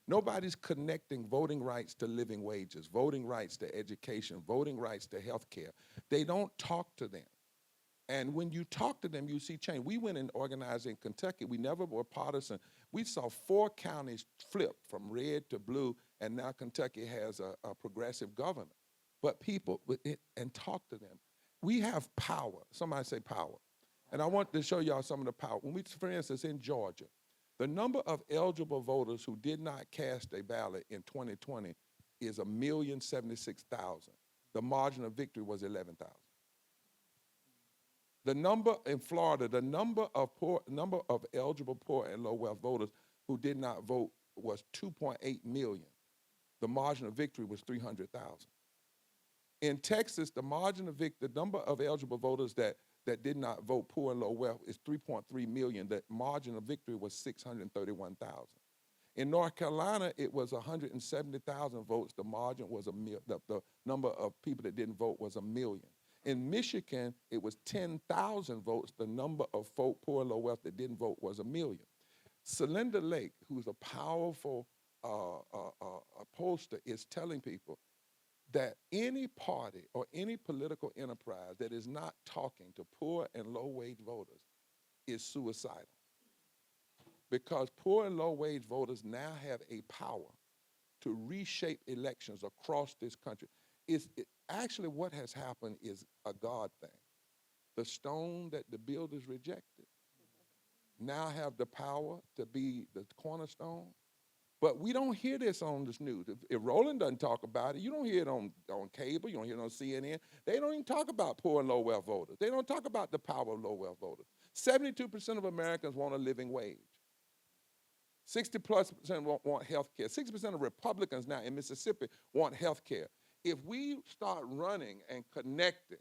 Nobody's connecting voting rights to living wages, voting rights to education, voting rights to health care. They don't talk to them. And when you talk to them, you see change. We went and organized in Kentucky. We never were partisan. We saw 4 counties flip from red to blue, and now Kentucky has a progressive governor. But people, and talk to them. we have power. Somebody say power. And I want to show y'all some of the power. When we, for instance, in Georgia, the number of eligible voters who did not cast a ballot in 2020 is 1,076,000. The margin of victory was 11,000. The number in Florida, the number of eligible poor and low wealth voters who did not vote was 2.8 million. The margin of victory was 300,000. In Texas, the margin of victory, the number of eligible voters that did not vote, poor and low wealth, is 3.3 million. The margin of victory was 631,000. In North Carolina, it was 170,000 votes. The margin was the number of people that didn't vote was 1 million. In Michigan, it was 10,000 votes. The number of folk, poor and low wealth, that didn't vote was 1 million. Celinda Lake, who's a powerful pollster, is telling people that any party or any political enterprise that is not talking to poor and low-wage voters is suicidal. Because poor and low-wage voters now have a power to reshape elections across this country. Actually, what has happened is a God thing. The stone that the builders rejected now have the power to be the cornerstone. But we don't hear this on this news. If Roland doesn't talk about it, you don't hear it on cable, you don't hear it on CNN. They don't even talk about poor and low wealth voters. They don't talk about the power of low wealth voters. 72% of Americans want a living wage. 60+% want health care. 60% of Republicans now in Mississippi want health care. If we start running and connecting,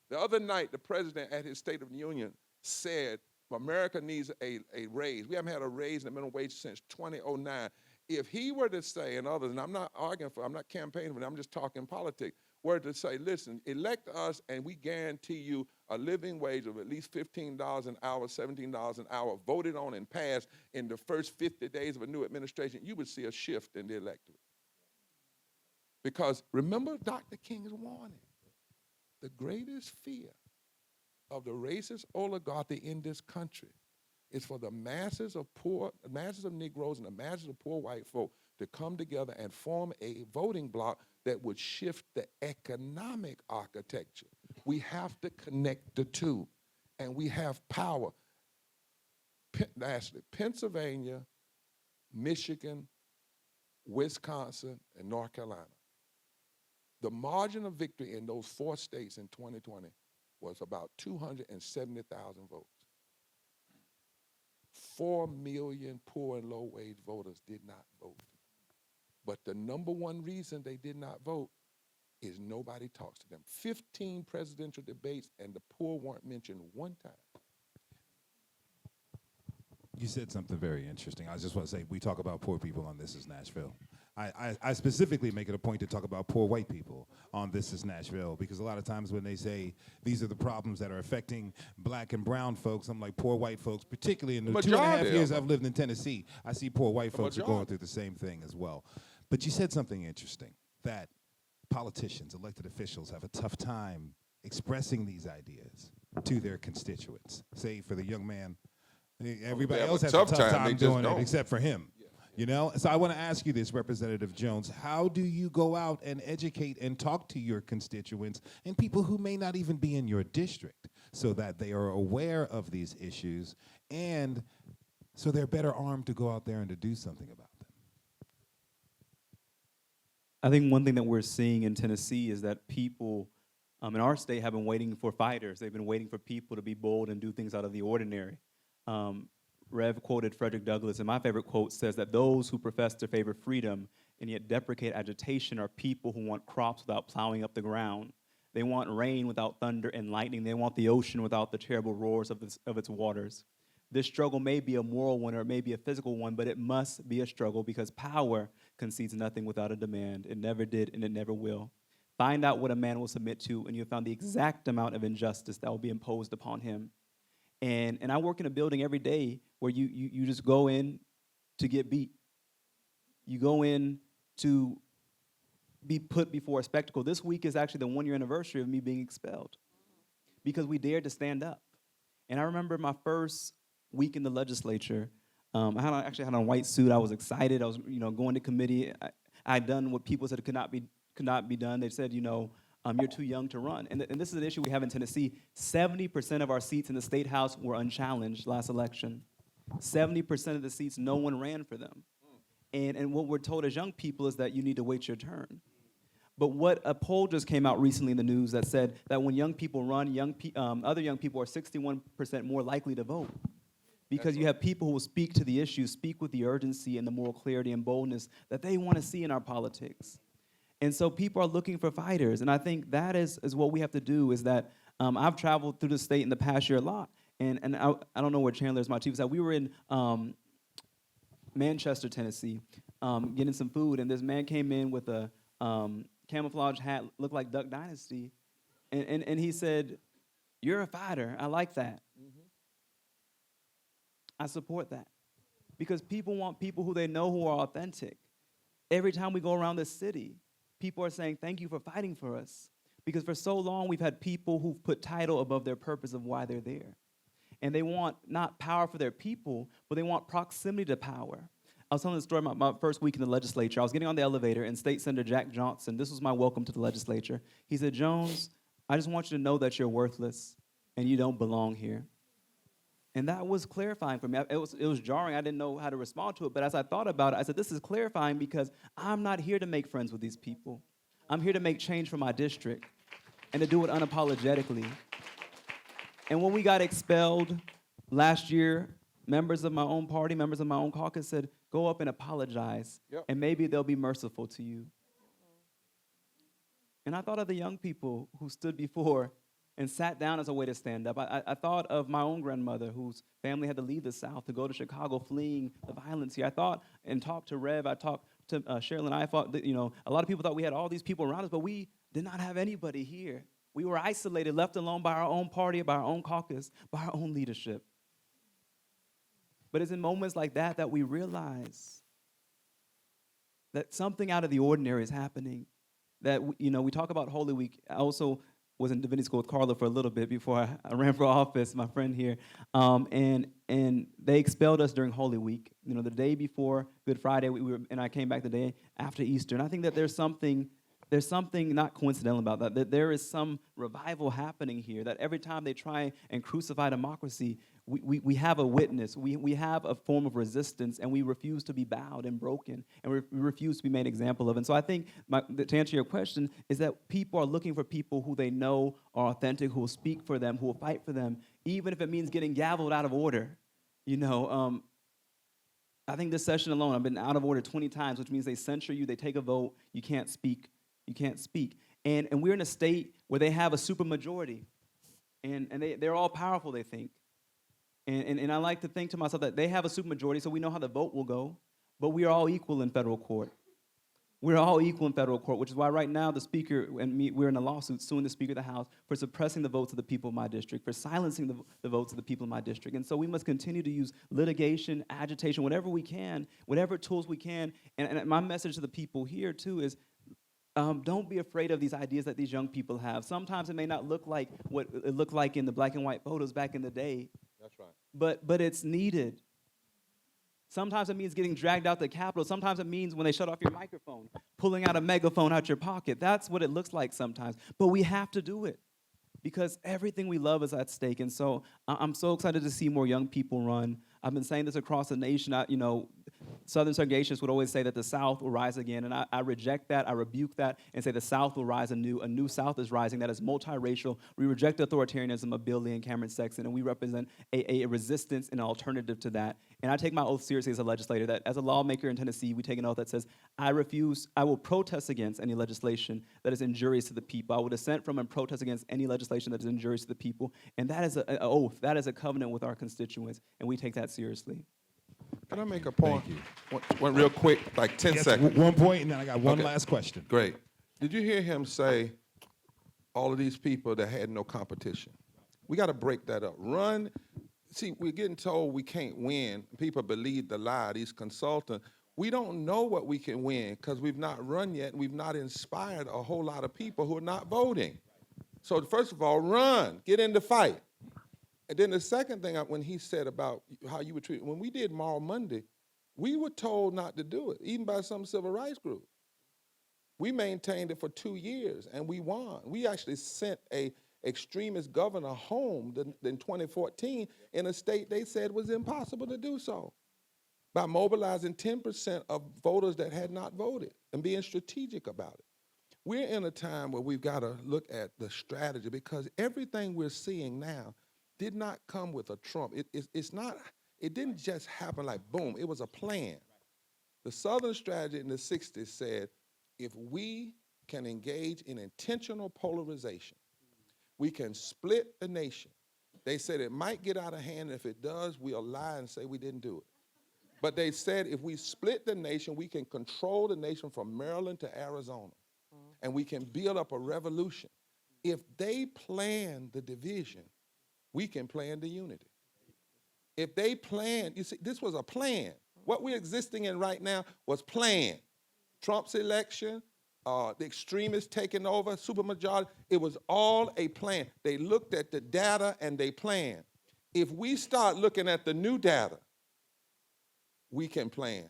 the other night the president at his State of the Union said America needs a raise. We haven't had a raise in the minimum wage since 2009. If he were to say, and others, and I'm not arguing for, I'm not campaigning for it, I'm just talking politics, were to say, listen, elect us and we guarantee you a living wage of at least $15 an hour, $17 an hour, voted on and passed in the first 50 days of a new administration, you would see a shift in the electorate. Because remember Dr. King's warning, the greatest fear of the racist oligarchy in this country is for the masses of Negroes and the masses of poor white folk to come together and form a voting bloc that would shift the economic architecture. We have to connect the two, and we have power. Lastly, Pennsylvania, Michigan, Wisconsin, and North Carolina. The margin of victory in those 4 states in 2020 was about 270,000 votes. 4 million poor and low-wage voters did not vote. But the number one reason they did not vote is nobody talks to them. 15 presidential debates and the poor weren't mentioned one time.
You said something very interesting. I just want to say, we talk about poor people on This Is Nashville. I specifically make it a point to talk about poor white people on This Is Nashville, because a lot of times when they say these are the problems that are affecting black and brown folks, I'm like, poor white folks, particularly in the 2.5 years I've lived in Tennessee, I see poor white folks are going through the same thing as well. But you said something interesting, that politicians, elected officials, have a tough time expressing these ideas to their constituents. Say for the young man, everybody else has a tough time doing it except for him. You know, so I want to ask you this, Representative Jones, how do you go out and educate and talk to your constituents and people who may not even be in your district so that they are aware of these issues and so they're better armed to go out there and to do something about them?
I think one thing that we're seeing in Tennessee is that people in our state have been waiting for fighters. They've been waiting for people to be bold and do things out of the ordinary. Rev quoted Frederick Douglass, and my favorite quote says that those who profess to favor freedom and yet deprecate agitation are people who want crops without plowing up the ground. They want rain without thunder and lightning. They want the ocean without the terrible roars of its waters. This struggle may be a moral one or it may be a physical one, but it must be a struggle because power concedes nothing without a demand. It never did and it never will. Find out what a man will submit to, and you'll find the exact amount of injustice that will be imposed upon him. And I work in a building every day where you just go in to get beat. You go in to be put before a spectacle. This week is actually the 1-year anniversary of me being expelled because we dared to stand up. And I remember my first week in the legislature, I actually had on a white suit. I was excited. I was going to committee. I had done what people said could not be done. They said, You're too young to run. And this is an issue we have in Tennessee. 70% of our seats in the state house were unchallenged last election. 70% of the seats, no one ran for them. And what we're told as young people is that you need to wait your turn. But what a poll just came out recently in the news that said that when young people run, other young people are 61% more likely to vote. Because you have people who will speak to the issue, speak with the urgency and the moral clarity and boldness that they want to see in our politics. And so people are looking for fighters. And I think that is what we have to do is that I've traveled through the state in the past year a lot. And I don't know where Chandler is, my chief is at. We were in Manchester, Tennessee, getting some food. And this man came in with a camouflage hat, looked like Duck Dynasty. And he said, "You're a fighter. I like that." I support that. Because people want people who they know who are authentic. Every time we go around the city, people are saying, "Thank you for fighting for us." Because for so long, we've had people who've put title above their purpose of why they're there. And they want not power for their people, but they want proximity to power. I was telling the story about my first week in the legislature. I was getting on the elevator, and State Senator Jack Johnson, this was my welcome to the legislature. He said, "Jones, I just want you to know that you're worthless and you don't belong here." And that was clarifying for me. It was jarring. I didn't know how to respond to it. But as I thought about it, I said, this is clarifying because I'm not here to make friends with these people. I'm here to make change for my district and to do it unapologetically. And when we got expelled last year, members of my own party, members of my own caucus said, "Go up and apologize, and maybe they'll be merciful to you." And I thought of the young people who stood before and sat down as a way to stand up. I thought of my own grandmother whose family had to leave the South to go to Chicago fleeing the violence here. I thought and talked to Rev, I talked to Cheryl and I thought that, a lot of people thought we had all these people around us, but we did not have anybody here. We were isolated, left alone by our own party, by our own caucus, by our own leadership. But it's in moments like that that we realize that something out of the ordinary is happening. That, we talk about Holy Week. I also was in divinity school with Carla for a little bit before I ran for office, my friend here. And they expelled us during Holy Week. The day before Good Friday, and I came back the day after Easter. And I think that there's something not coincidental about that there is some revival happening here, that every time they try and crucify democracy, we have a witness, we have a form of resistance, and we refuse to be bowed and broken, and we refuse to be made an example of. And so I think, to answer your question, is that people are looking for people who they know are authentic, who will speak for them, who will fight for them, even if it means getting gavelled out of order. I think this session alone, I've been out of order 20 times, which means they censure you, they take a vote, you can't speak. You can't speak. And we're in a state where they have a supermajority. And they're all powerful, they think. And I like to think to myself that they have a supermajority, so we know how the vote will go. But we are all equal in federal court. We're all equal in federal court, which is why right now the Speaker and me, we're in a lawsuit suing the Speaker of the House for suppressing the votes of the people of my district, for silencing the votes of the people of my district. And so we must continue to use litigation, agitation, whatever we can, whatever tools we can. And my message to the people here, too, is don't be afraid of these ideas that these young people have. Sometimes it may not look like what it looked like in the black and white photos back in the day.
That's right.
But it's needed. Sometimes it means getting dragged out the Capitol. Sometimes it means when they shut off your microphone, pulling out a megaphone out your pocket. That's what it looks like sometimes. But we have to do it because everything we love is at stake. And so I'm so excited to see more young people run. I've been saying this across the nation. Southern segregationists would always say that the South will rise again, and I reject that. I rebuke that and say the South will rise anew. A new South is rising that is multiracial. We reject the authoritarianism of Bill Lee and Cameron Sexton, and we represent a resistance and an alternative to that. And I take my oath seriously as a legislator, that as a lawmaker in Tennessee, we take an oath that says, I will protest against any legislation that is injurious to the people. I will dissent from and protest against any legislation that is injurious to the people. And that is an oath. That is a covenant with our constituents, and we take that seriously.
Can I make a point?
Thank you.
One real quick, like 10
Yes,
seconds.
one point, and then I got one
Okay.
last question.
Great. Did you hear him say all of these people that had no competition? We got to break that up. Run. See, we're getting told we can't win. People believe the lie, these consultants. We don't know what we can win because we've not run yet, and we've not inspired a whole lot of people who are not voting. So first of all, run. Get in the fight. And then the second thing, when he said about how you were treated, when we did Moral Monday, we were told not to do it, even by some civil rights group. We maintained it for 2 years, and we won. We actually sent a extremist governor home in 2014 in a state they said was impossible to do so, by mobilizing 10% of voters that had not voted and being strategic about it. We're in a time where we've got to look at the strategy, because everything we're seeing now did not come with a Trump. It didn't just happen like boom, it was a plan. The Southern strategy in the 60s said, if we can engage in intentional polarization, we can split the nation. They said it might get out of hand, and if it does, we'll lie and say we didn't do it. But they said if we split the nation, we can control the nation from Maryland to Arizona, and we can build up a revolution. If they plan the division, we can plan the unity. If they plan, you see, this was a plan. What we're existing in right now was planned. Trump's election, the extremists taking over, supermajority, it was all a plan. They looked at the data and they planned. If we start looking at the new data, we can plan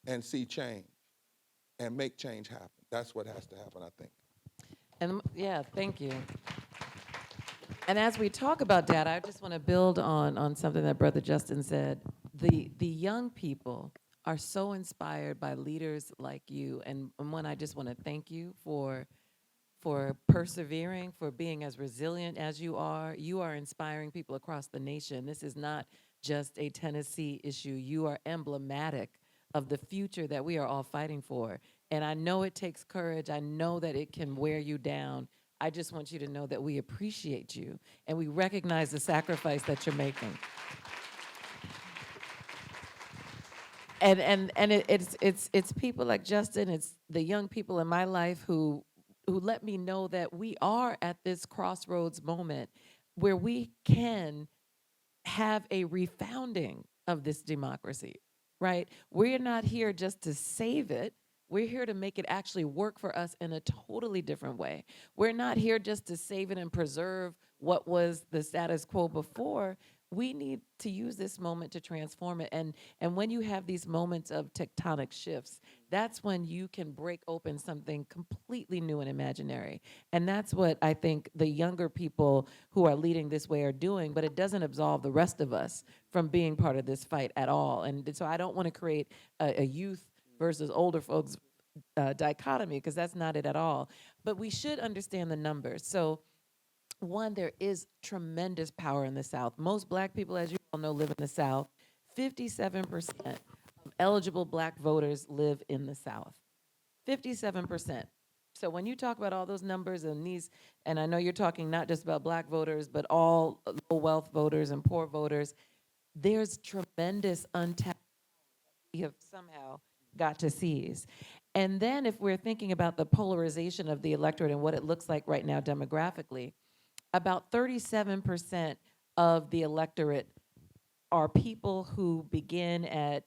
and see change and make change happen. That's what has to happen, I think.
And yeah, thank you. And as we talk about data, I just want to build on something that Brother Justin said. The young people are so inspired by leaders like you. And one, I just want to thank you for persevering, for being as resilient as you are. You are inspiring people across the nation. This is not just a Tennessee issue. You are emblematic of the future that we are all fighting for. And I know it takes courage. I know that it can wear you down. I just want you to know that we appreciate you and we recognize the sacrifice that you're making. And it's people like Justin, it's the young people in my life who let me know that we are at this crossroads moment where we can have a refounding of this democracy, right? We're not here just to save it. We're here to make it actually work for us in a totally different way. We're not here just to save it and preserve what was the status quo before. We need to use this moment to transform it. And when you have these moments of tectonic shifts, that's when you can break open something completely new and imaginary. And that's what I think the younger people who are leading this way are doing, but it doesn't absolve the rest of us from being part of this fight at all. And so I don't want to create a youth versus older folks dichotomy, because that's not it at all. But we should understand the numbers. So one, there is tremendous power in the South. Most black people, as you all know, live in the South. 57% of eligible black voters live in the South. 57%. So when you talk about all those numbers and these, and I know you're talking not just about black voters, but all low wealth voters and poor voters, there's tremendous untapped we have somehow got to seize. And then if we're thinking about the polarization of the electorate and what it looks like right now demographically, about 37% of the electorate are people who begin at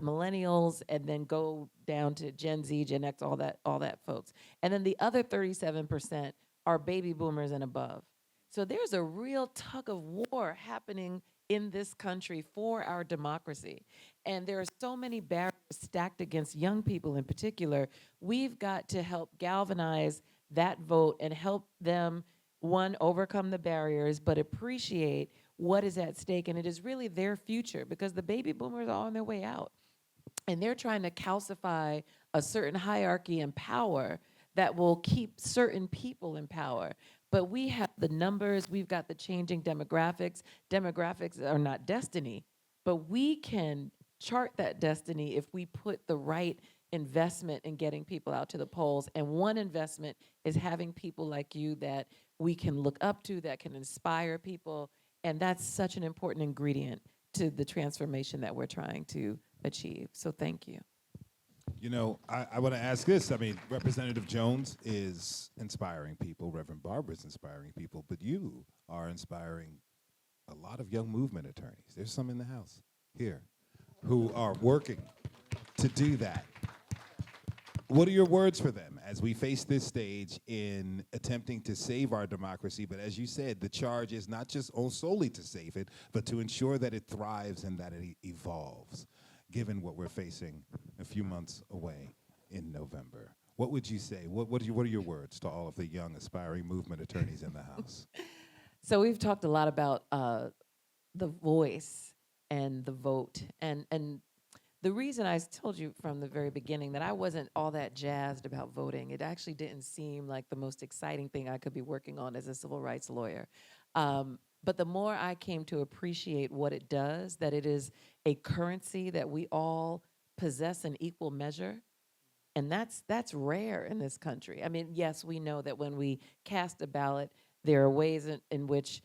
millennials and then go down to Gen Z, Gen X, all that folks. And then the other 37% are baby boomers and above. So there's a real tug of war happening in this country for our democracy. And there are so many barriers stacked against young people in particular. We've got to help galvanize that vote and help them, one, overcome the barriers, but appreciate what is at stake. And it is really their future, because the baby boomers are on their way out. And they're trying to calcify a certain hierarchy and power that will keep certain people in power. But we have the numbers, we've got the changing demographics. Demographics are not destiny, but we can chart that destiny if we put the right investment in getting people out to the polls. And one investment is having people like you that we can look up to, that can inspire people. And that's such an important ingredient to the transformation that we're trying to achieve. So thank you.
You know, I want to ask this. I mean, Representative Jones is inspiring people. Reverend Barber is inspiring people. But you are inspiring a lot of young movement attorneys. There's some in the House here who are working to do that. What are your words for them as we face this stage in attempting to save our democracy? But as you said, the charge is not just solely to save it, but to ensure that it thrives and that it evolves, given what we're facing a few months away in November. what would you say? What are your words to all of the young aspiring movement attorneys in the House?
So we've talked a lot about the voice and the vote, and the reason I told you from the very beginning that I wasn't all that jazzed about voting, it actually didn't seem like the most exciting thing I could be working on as a civil rights lawyer. But the more I came to appreciate what it does, that it is a currency that we all possess in equal measure, and that's rare in this country. I mean, yes, we know that when we cast a ballot, there are ways in which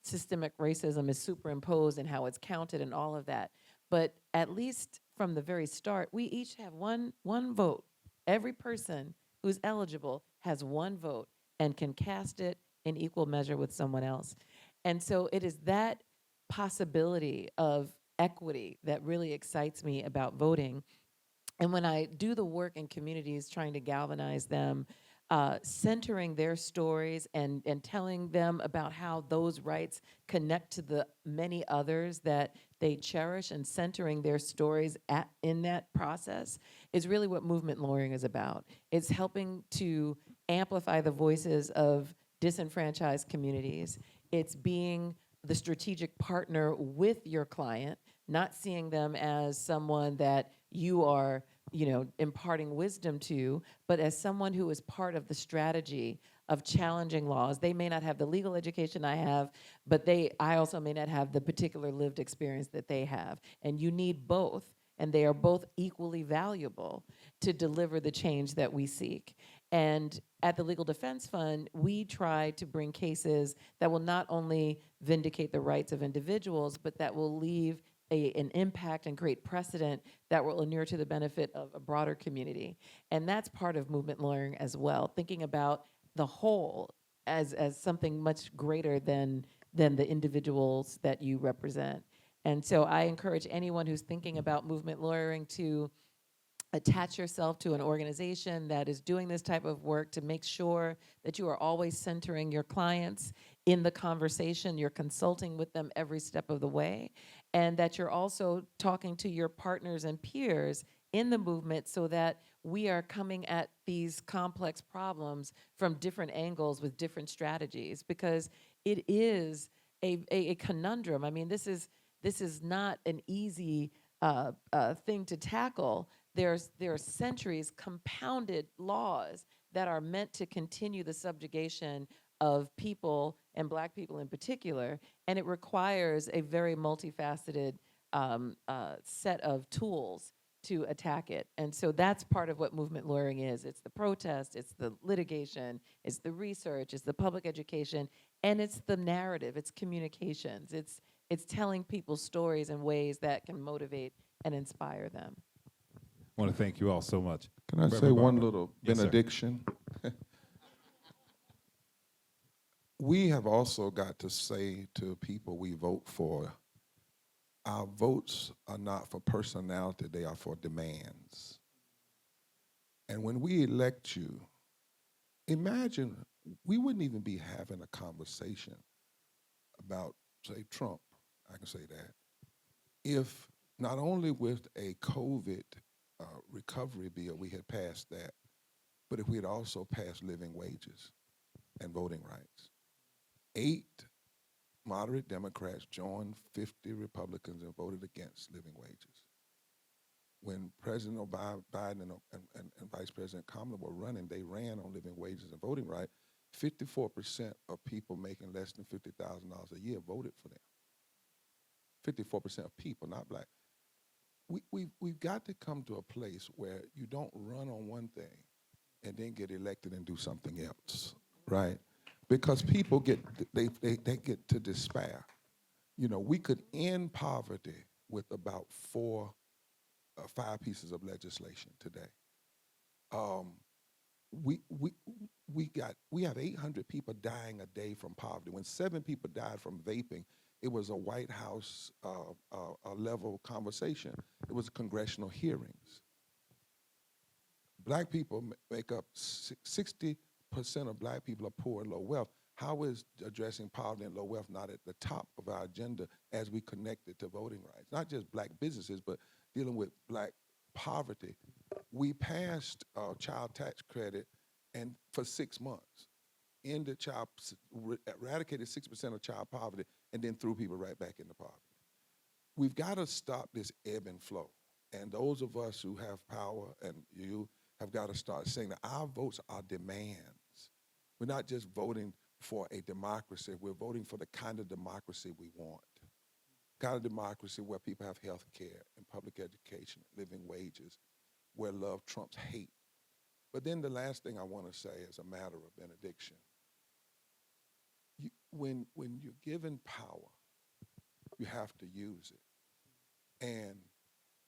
systemic racism is superimposed and how it's counted and all of that. But at least from the very start, we each have one vote. Every person who's eligible has one vote and can cast it in equal measure with someone else. And so it is that possibility of equity that really excites me about voting. And when I do the work in communities, trying to galvanize them, centering their stories and telling them about how those rights connect to the many others that they cherish, and centering their stories in that process is really what movement lawyering is about. It's helping to amplify the voices of disenfranchised communities. It's being the strategic partner with your client, not seeing them as someone that you are, imparting wisdom to, but as someone who is part of the strategy of challenging laws. They may not have the legal education I have, but I also may not have the particular lived experience that they have. And you need both, and they are both equally valuable to deliver the change that we seek. And at the Legal Defense Fund, we try to bring cases that will not only vindicate the rights of individuals, but that will leave an impact and create precedent that will inure to the benefit of a broader community. And that's part of movement lawyering as well, thinking about the whole as something much greater than the individuals that you represent. And so I encourage anyone who's thinking about movement lawyering to attach yourself to an organization that is doing this type of work, to make sure that you are always centering your clients in the conversation, you're consulting with them every step of the way, and that you're also talking to your partners and peers in the movement so that we are coming at these complex problems from different angles with different strategies, because it is a conundrum. I mean, this is not an easy thing to tackle. There are centuries compounded laws that are meant to continue the subjugation of people, and Black people in particular, and it requires a very multifaceted set of tools to attack it. And so that's part of what movement lawyering is. It's the protest, it's the litigation, it's the research, it's the public education, and it's the narrative, it's communications. It's telling people stories in ways that can motivate and inspire them.
I want to thank you all so much.
Can I
Reverend
say one
Barber.
little
Yes, sir.
benediction? We have also got to say to people we vote for, our votes are not for personality, they are for demands. And when we elect you, imagine we wouldn't even be having a conversation about, say, Trump, I can say that, if not only with a COVID recovery bill, we had passed that, but if we had also passed living wages and voting rights. 8 moderate Democrats joined 50 Republicans and voted against living wages. When President Biden and Vice President Kamala were running, they ran on living wages and voting rights. 54% of people making less than $50,000 a year voted for them. 54% of people, not Black. We've got to come to a place where you don't run on one thing and then get elected and do something else, right? Because people get to despair. We could end poverty with about 4 or 5 pieces of legislation today. We have 800 people dying a day from poverty. When 7 people died from vaping, it was a White House level conversation. It was congressional hearings. Black people make up 60% of Black people are poor and low wealth. How is addressing poverty and low wealth not at the top of our agenda as we connect it to voting rights? Not just Black businesses, but dealing with Black poverty. We passed child tax credit and for 6 months, ended eradicated 6% of child poverty, and then threw people right back into poverty. We've got to stop this ebb and flow. And those of us who have power, and you, have got to start saying that our votes are demands. We're not just voting for a democracy, we're voting for the kind of democracy we want. Kind of democracy where people have health care and public education, living wages, where love trumps hate. But then the last thing I want to say as a matter of benediction, when you're given power, you have to use it. And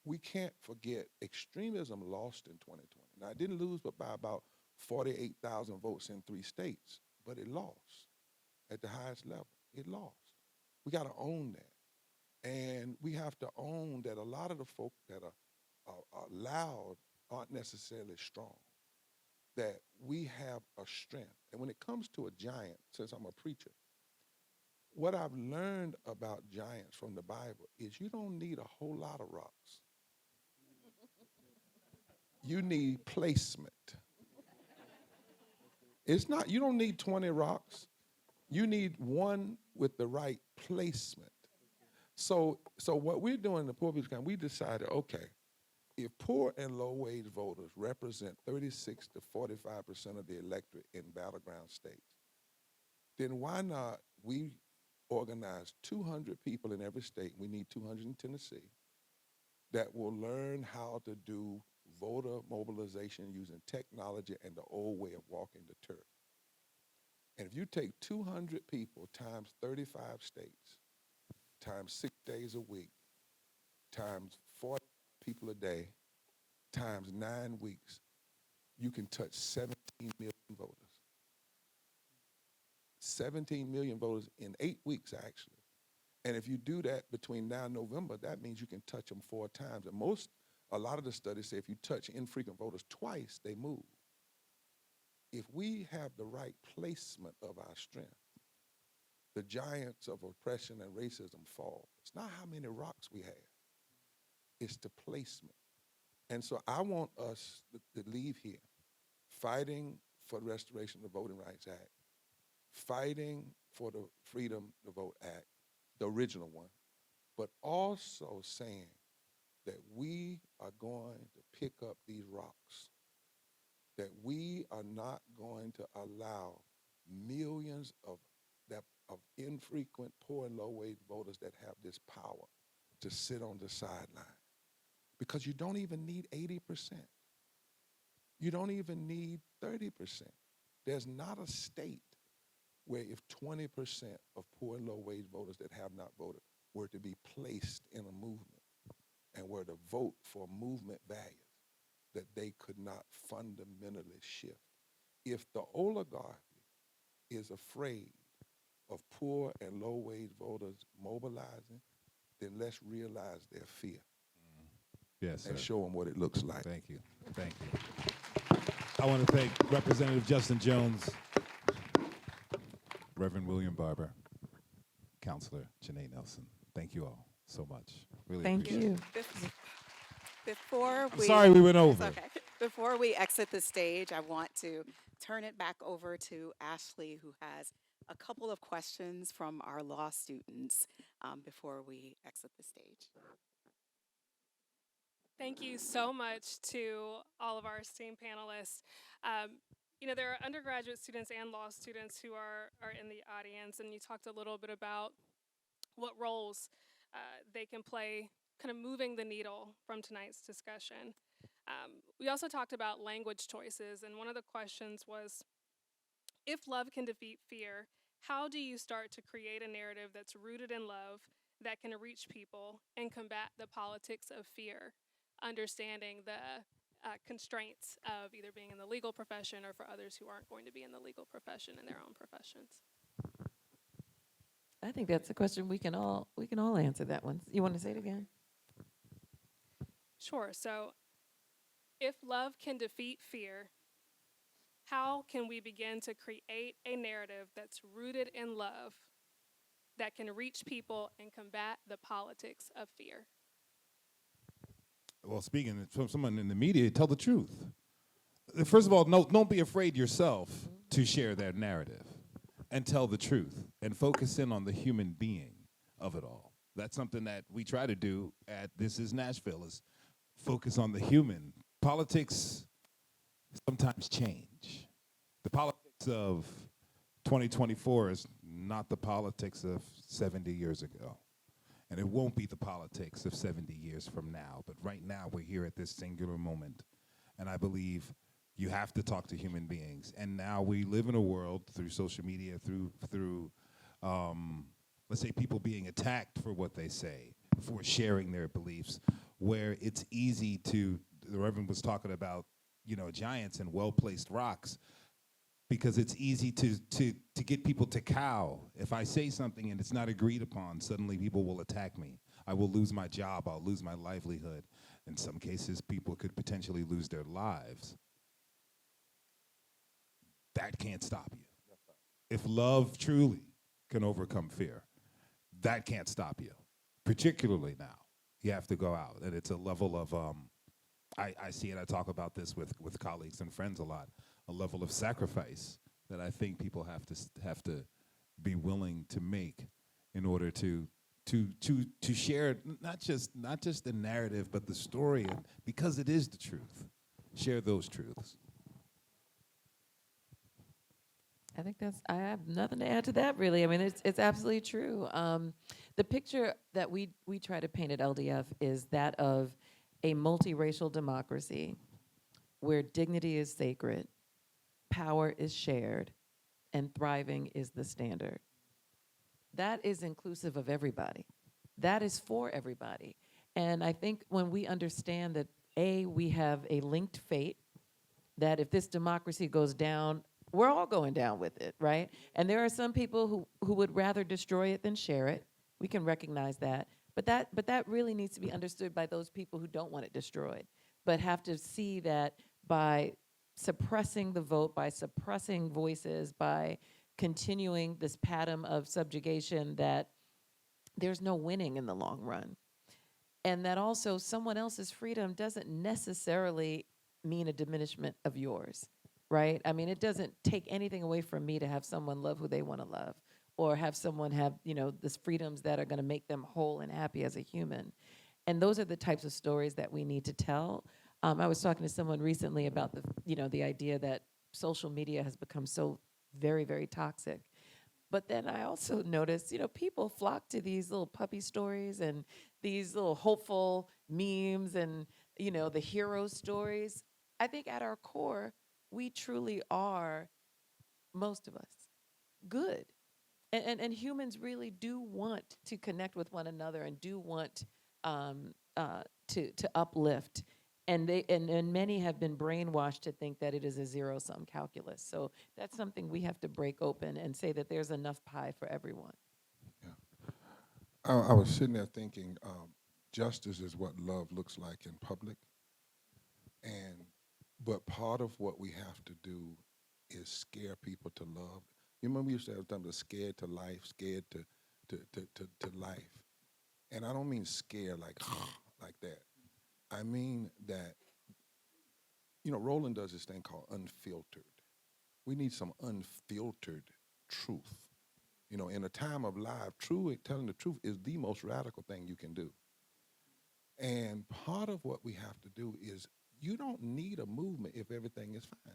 we can't forget extremism lost in 2020. Now, it didn't lose but by about 48,000 votes in 3 states, but it lost at the highest level. It lost. We got to own that. And we have to own that a lot of the folk that are loud aren't necessarily strong, that we have a strength. And when it comes to a giant, since I'm a preacher, what I've learned about giants from the Bible is you don't need a whole lot of rocks. You need placement. It's not, you don't need 20 rocks. You need one with the right placement. So what we're doing in the Poor People's Campaign, we decided, okay, if poor and low-wage voters represent 36 to 45% of the electorate in battleground states, then why not we organize 200 people in every state, we need 200 in Tennessee, that will learn how to do voter mobilization using technology and the old way of walking the turf. And if you take 200 people times 35 states, times 6 days a week, times 40 people a day, times 9 weeks, you can touch 17 million voters. 17 million voters in 8 weeks, actually. And if you do that between now and November, that means you can touch them 4 times. And a lot of the studies say if you touch infrequent voters twice, they move. If we have the right placement of our strength, the giants of oppression and racism fall. It's not how many rocks we have. It's the placement. And so I want us to leave here fighting for the restoration of the Voting Rights Act, fighting for the Freedom to Vote Act, the original one, but also saying that we are going to pick up these rocks, that we are not going to allow millions of infrequent, poor and low-wage voters that have this power to sit on the sideline. Because you don't even need 80%. You don't even need 30%. There's not a state where if 20% of poor and low-wage voters that have not voted were to be placed in a movement and were to vote for movement values, that they could not fundamentally shift. If the oligarchy is afraid of poor and low-wage voters mobilizing, then let's realize their fear.
Yes, sir.
And show them what it looks like.
Thank you. Thank you. I want to thank Representative Justin Jones, Reverend William Barber, Counselor Janai Nelson. Thank you all so much. Really
Thank
appreciate
you.
it.
Before
I'm
we,
sorry we went over.
It's okay. Before we exit the stage, I want to turn it back over to Ashley, who has a couple of questions from our law students before we exit the stage.
Thank you so much to all of our esteemed panelists. There are undergraduate students and law students who are in the audience, and you talked a little bit about what roles they can play kind of moving the needle from tonight's discussion. We also talked about language choices, and one of the questions was, if love can defeat fear, how do you start to create a narrative that's rooted in love that can reach people and combat the politics of fear, understanding the constraints of either being in the legal profession or for others who aren't going to be in the legal profession in their own professions?
I think that's a question we can all answer that one. You want to say it again?
Sure. So, if love can defeat fear, how can we begin to create a narrative that's rooted in love that can reach people and combat the politics of fear?
well, speaking from someone in the media, tell the truth. First of all, no, don't be afraid yourself to share that narrative and tell the truth and focus in on the human being of it all. That's something that we try to do at This Is Nashville, is focus on the human. Politics sometimes change. The politics of 2024 is not the politics of 70 years ago. And it won't be the politics of 70 years from now. But right now, we're here at this singular moment. And I believe you have to talk to human beings. And now we live in a world through social media, through let's say, people being attacked for what they say, for sharing their beliefs, where it's easy to, the Reverend was talking about, giants and well-placed rocks, because it's easy to get people to cow. If I say something and it's not agreed upon, suddenly people will attack me. I will lose my job, I'll lose my livelihood. In some cases, people could potentially lose their lives. That can't stop you. If love truly can overcome fear, that can't stop you. Particularly now, you have to go out, and it's a level of, I see it, I talk about this with colleagues and friends a lot, a level of sacrifice that I think people have to be willing to make in order to share not just the narrative, but the story, and because it is the truth, share those truths.
I think I have nothing to add to that, really. I mean, it's absolutely true. The picture that we try to paint at LDF is that of a multiracial democracy where dignity is sacred, power is shared, and thriving is the standard. That is inclusive of everybody. That is for everybody. And I think when we understand that, A, we have a linked fate, that if this democracy goes down, we're all going down with it, right? And there are some people who would rather destroy it than share it. We can recognize that. But that really needs to be understood by those people who don't want it destroyed, but have to see that by suppressing the vote, by suppressing voices, by continuing this pattern of subjugation, that there's no winning in the long run. And that also someone else's freedom doesn't necessarily mean a diminishment of yours, right? I mean, it doesn't take anything away from me to have someone love who they want to love, or have someone have, this freedoms that are going to make them whole and happy as a human. And those are the types of stories that we need to tell. I was talking to someone recently about the idea that social media has become so very, very toxic. But then I also noticed, people flock to these little puppy stories and these little hopeful memes and, the hero stories. I think at our core, we truly are, most of us, good. And humans really do want to connect with one another and do want to uplift. And many have been brainwashed to think that it is a zero-sum calculus. So that's something we have to break open and say that there's enough pie for everyone.
Yeah. I was sitting there thinking, justice is what love looks like in public. But part of what we have to do is scare people to love. You remember we used to have something, scared to life, scared to life. And I don't mean scared like like that. I mean that, Roland does this thing called unfiltered. We need some unfiltered truth. In a time of live, telling the truth is the most radical thing you can do. And part of what we have to do is, you don't need a movement if everything is fine.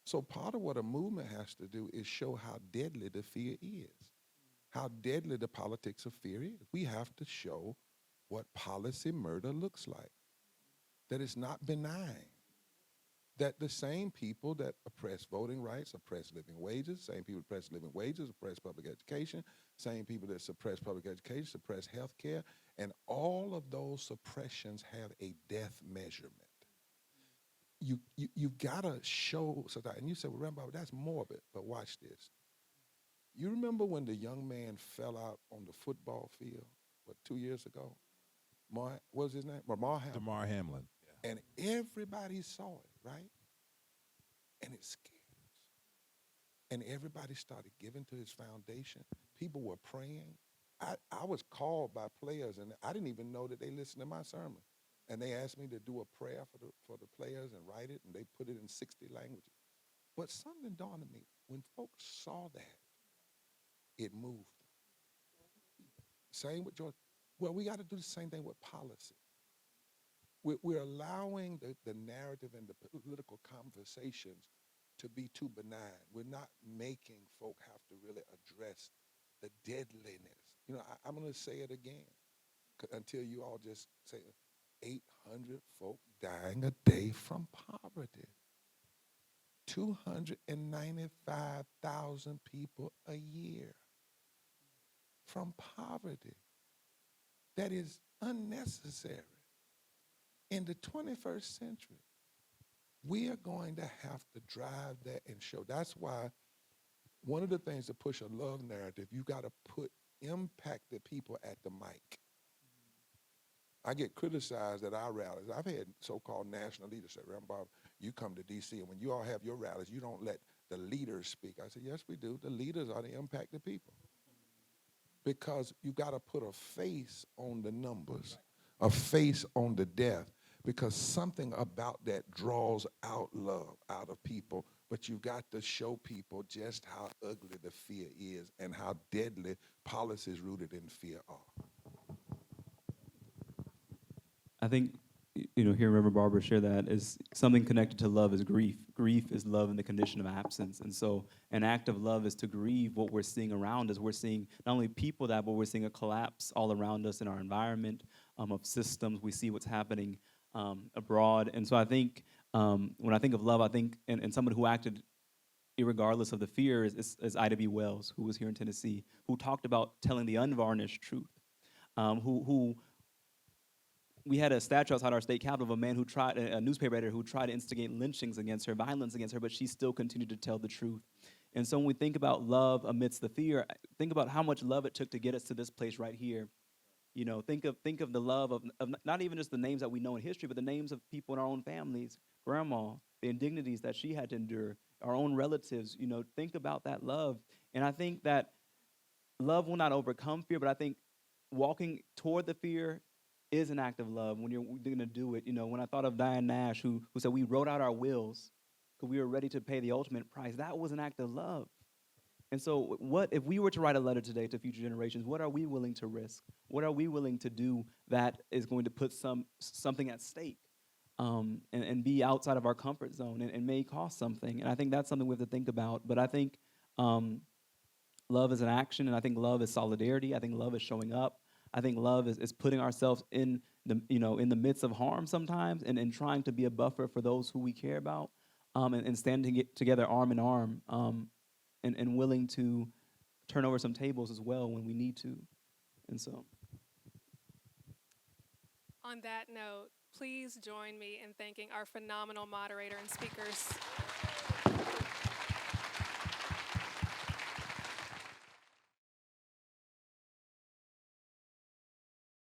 So part of what a movement has to do is show how deadly the fear is, how deadly the politics of fear is. We have to show what policy murder looks like, that it's not benign, that the same people that oppress voting rights, oppress living wages, same people oppress living wages, oppress public education, same people that suppress public education, suppress health care, and all of those suppressions have a death measurement. You've got to show, and you say, well, Rambo, that's morbid, but watch this. You remember when the young man fell out on the football field, 2 years ago? What was his name?
Damar Hamlin.
Yeah. And everybody saw it, right? And it scared us. And everybody started giving to his foundation. People were praying. I was called by players, and I didn't even know that they listened to my sermon. And they asked me to do a prayer for the players and write it, and they put it in 60 languages. But something dawned on me. When folks saw that, it moved them. Same with George. Well, we got to do the same thing with policy. We're allowing the narrative and the political conversations to be too benign. We're not making folk have to really address the deadliness. You know, I'm going to say it again until you all just say 800 folk dying a day from poverty. 295,000 people a year from poverty. That is unnecessary. In the 21st century, we are going to have to drive that and show. That's why one of the things to push a love narrative, you got to put impacted people at the mic. I get criticized at our rallies. I've had so-called national leaders say, Reverend Bob, you come to D.C. and when you all have your rallies, you don't let the leaders speak. I said, yes, we do. The leaders are the impacted people. Because you got to put a face on the numbers, a face on the death, because something about that draws out love out of people. But you've got to show people just how ugly the fear is and how deadly policies rooted in fear are.
I think, hearing Reverend Barber share that is something connected to love is grief. Grief is love in the condition of absence. And so an act of love is to grieve what we're seeing around us. We're seeing not only people that, but we're seeing a collapse all around us in our environment of systems. We see what's happening abroad. And so I think when I think of love, I think, and someone who acted irregardless of the fear is Ida B. Wells, who was here in Tennessee, who talked about telling the unvarnished truth, who we had a statue outside our state capitol of a man who tried, a newspaper editor who tried to instigate lynchings against her, violence against her, but she still continued to tell the truth. And so when we think about love amidst the fear, think about how much love it took to get us to this place right here. Think of the love of not even just the names that we know in history, but the names of people in our own families, grandma, the indignities that she had to endure, our own relatives. Think about that love. And I think that love will not overcome fear, but I think walking toward the fear is an act of love when you're going to do it. When I thought of Diane Nash, who said we wrote out our wills because we were ready to pay the ultimate price, that was an act of love. And so what if we were to write a letter today to future generations, what are we willing to risk? What are we willing to do that is going to put something at stake and be outside of our comfort zone and may cost something? And I think that's something we have to think about. But I think love is an action, and I think love is solidarity. I think love is showing up. I think love is putting ourselves in the midst of harm sometimes and trying to be a buffer for those who we care about and standing together arm in arm and willing to turn over some tables as well when we need to. And so.
On that note, please join me in thanking our phenomenal moderator and speakers.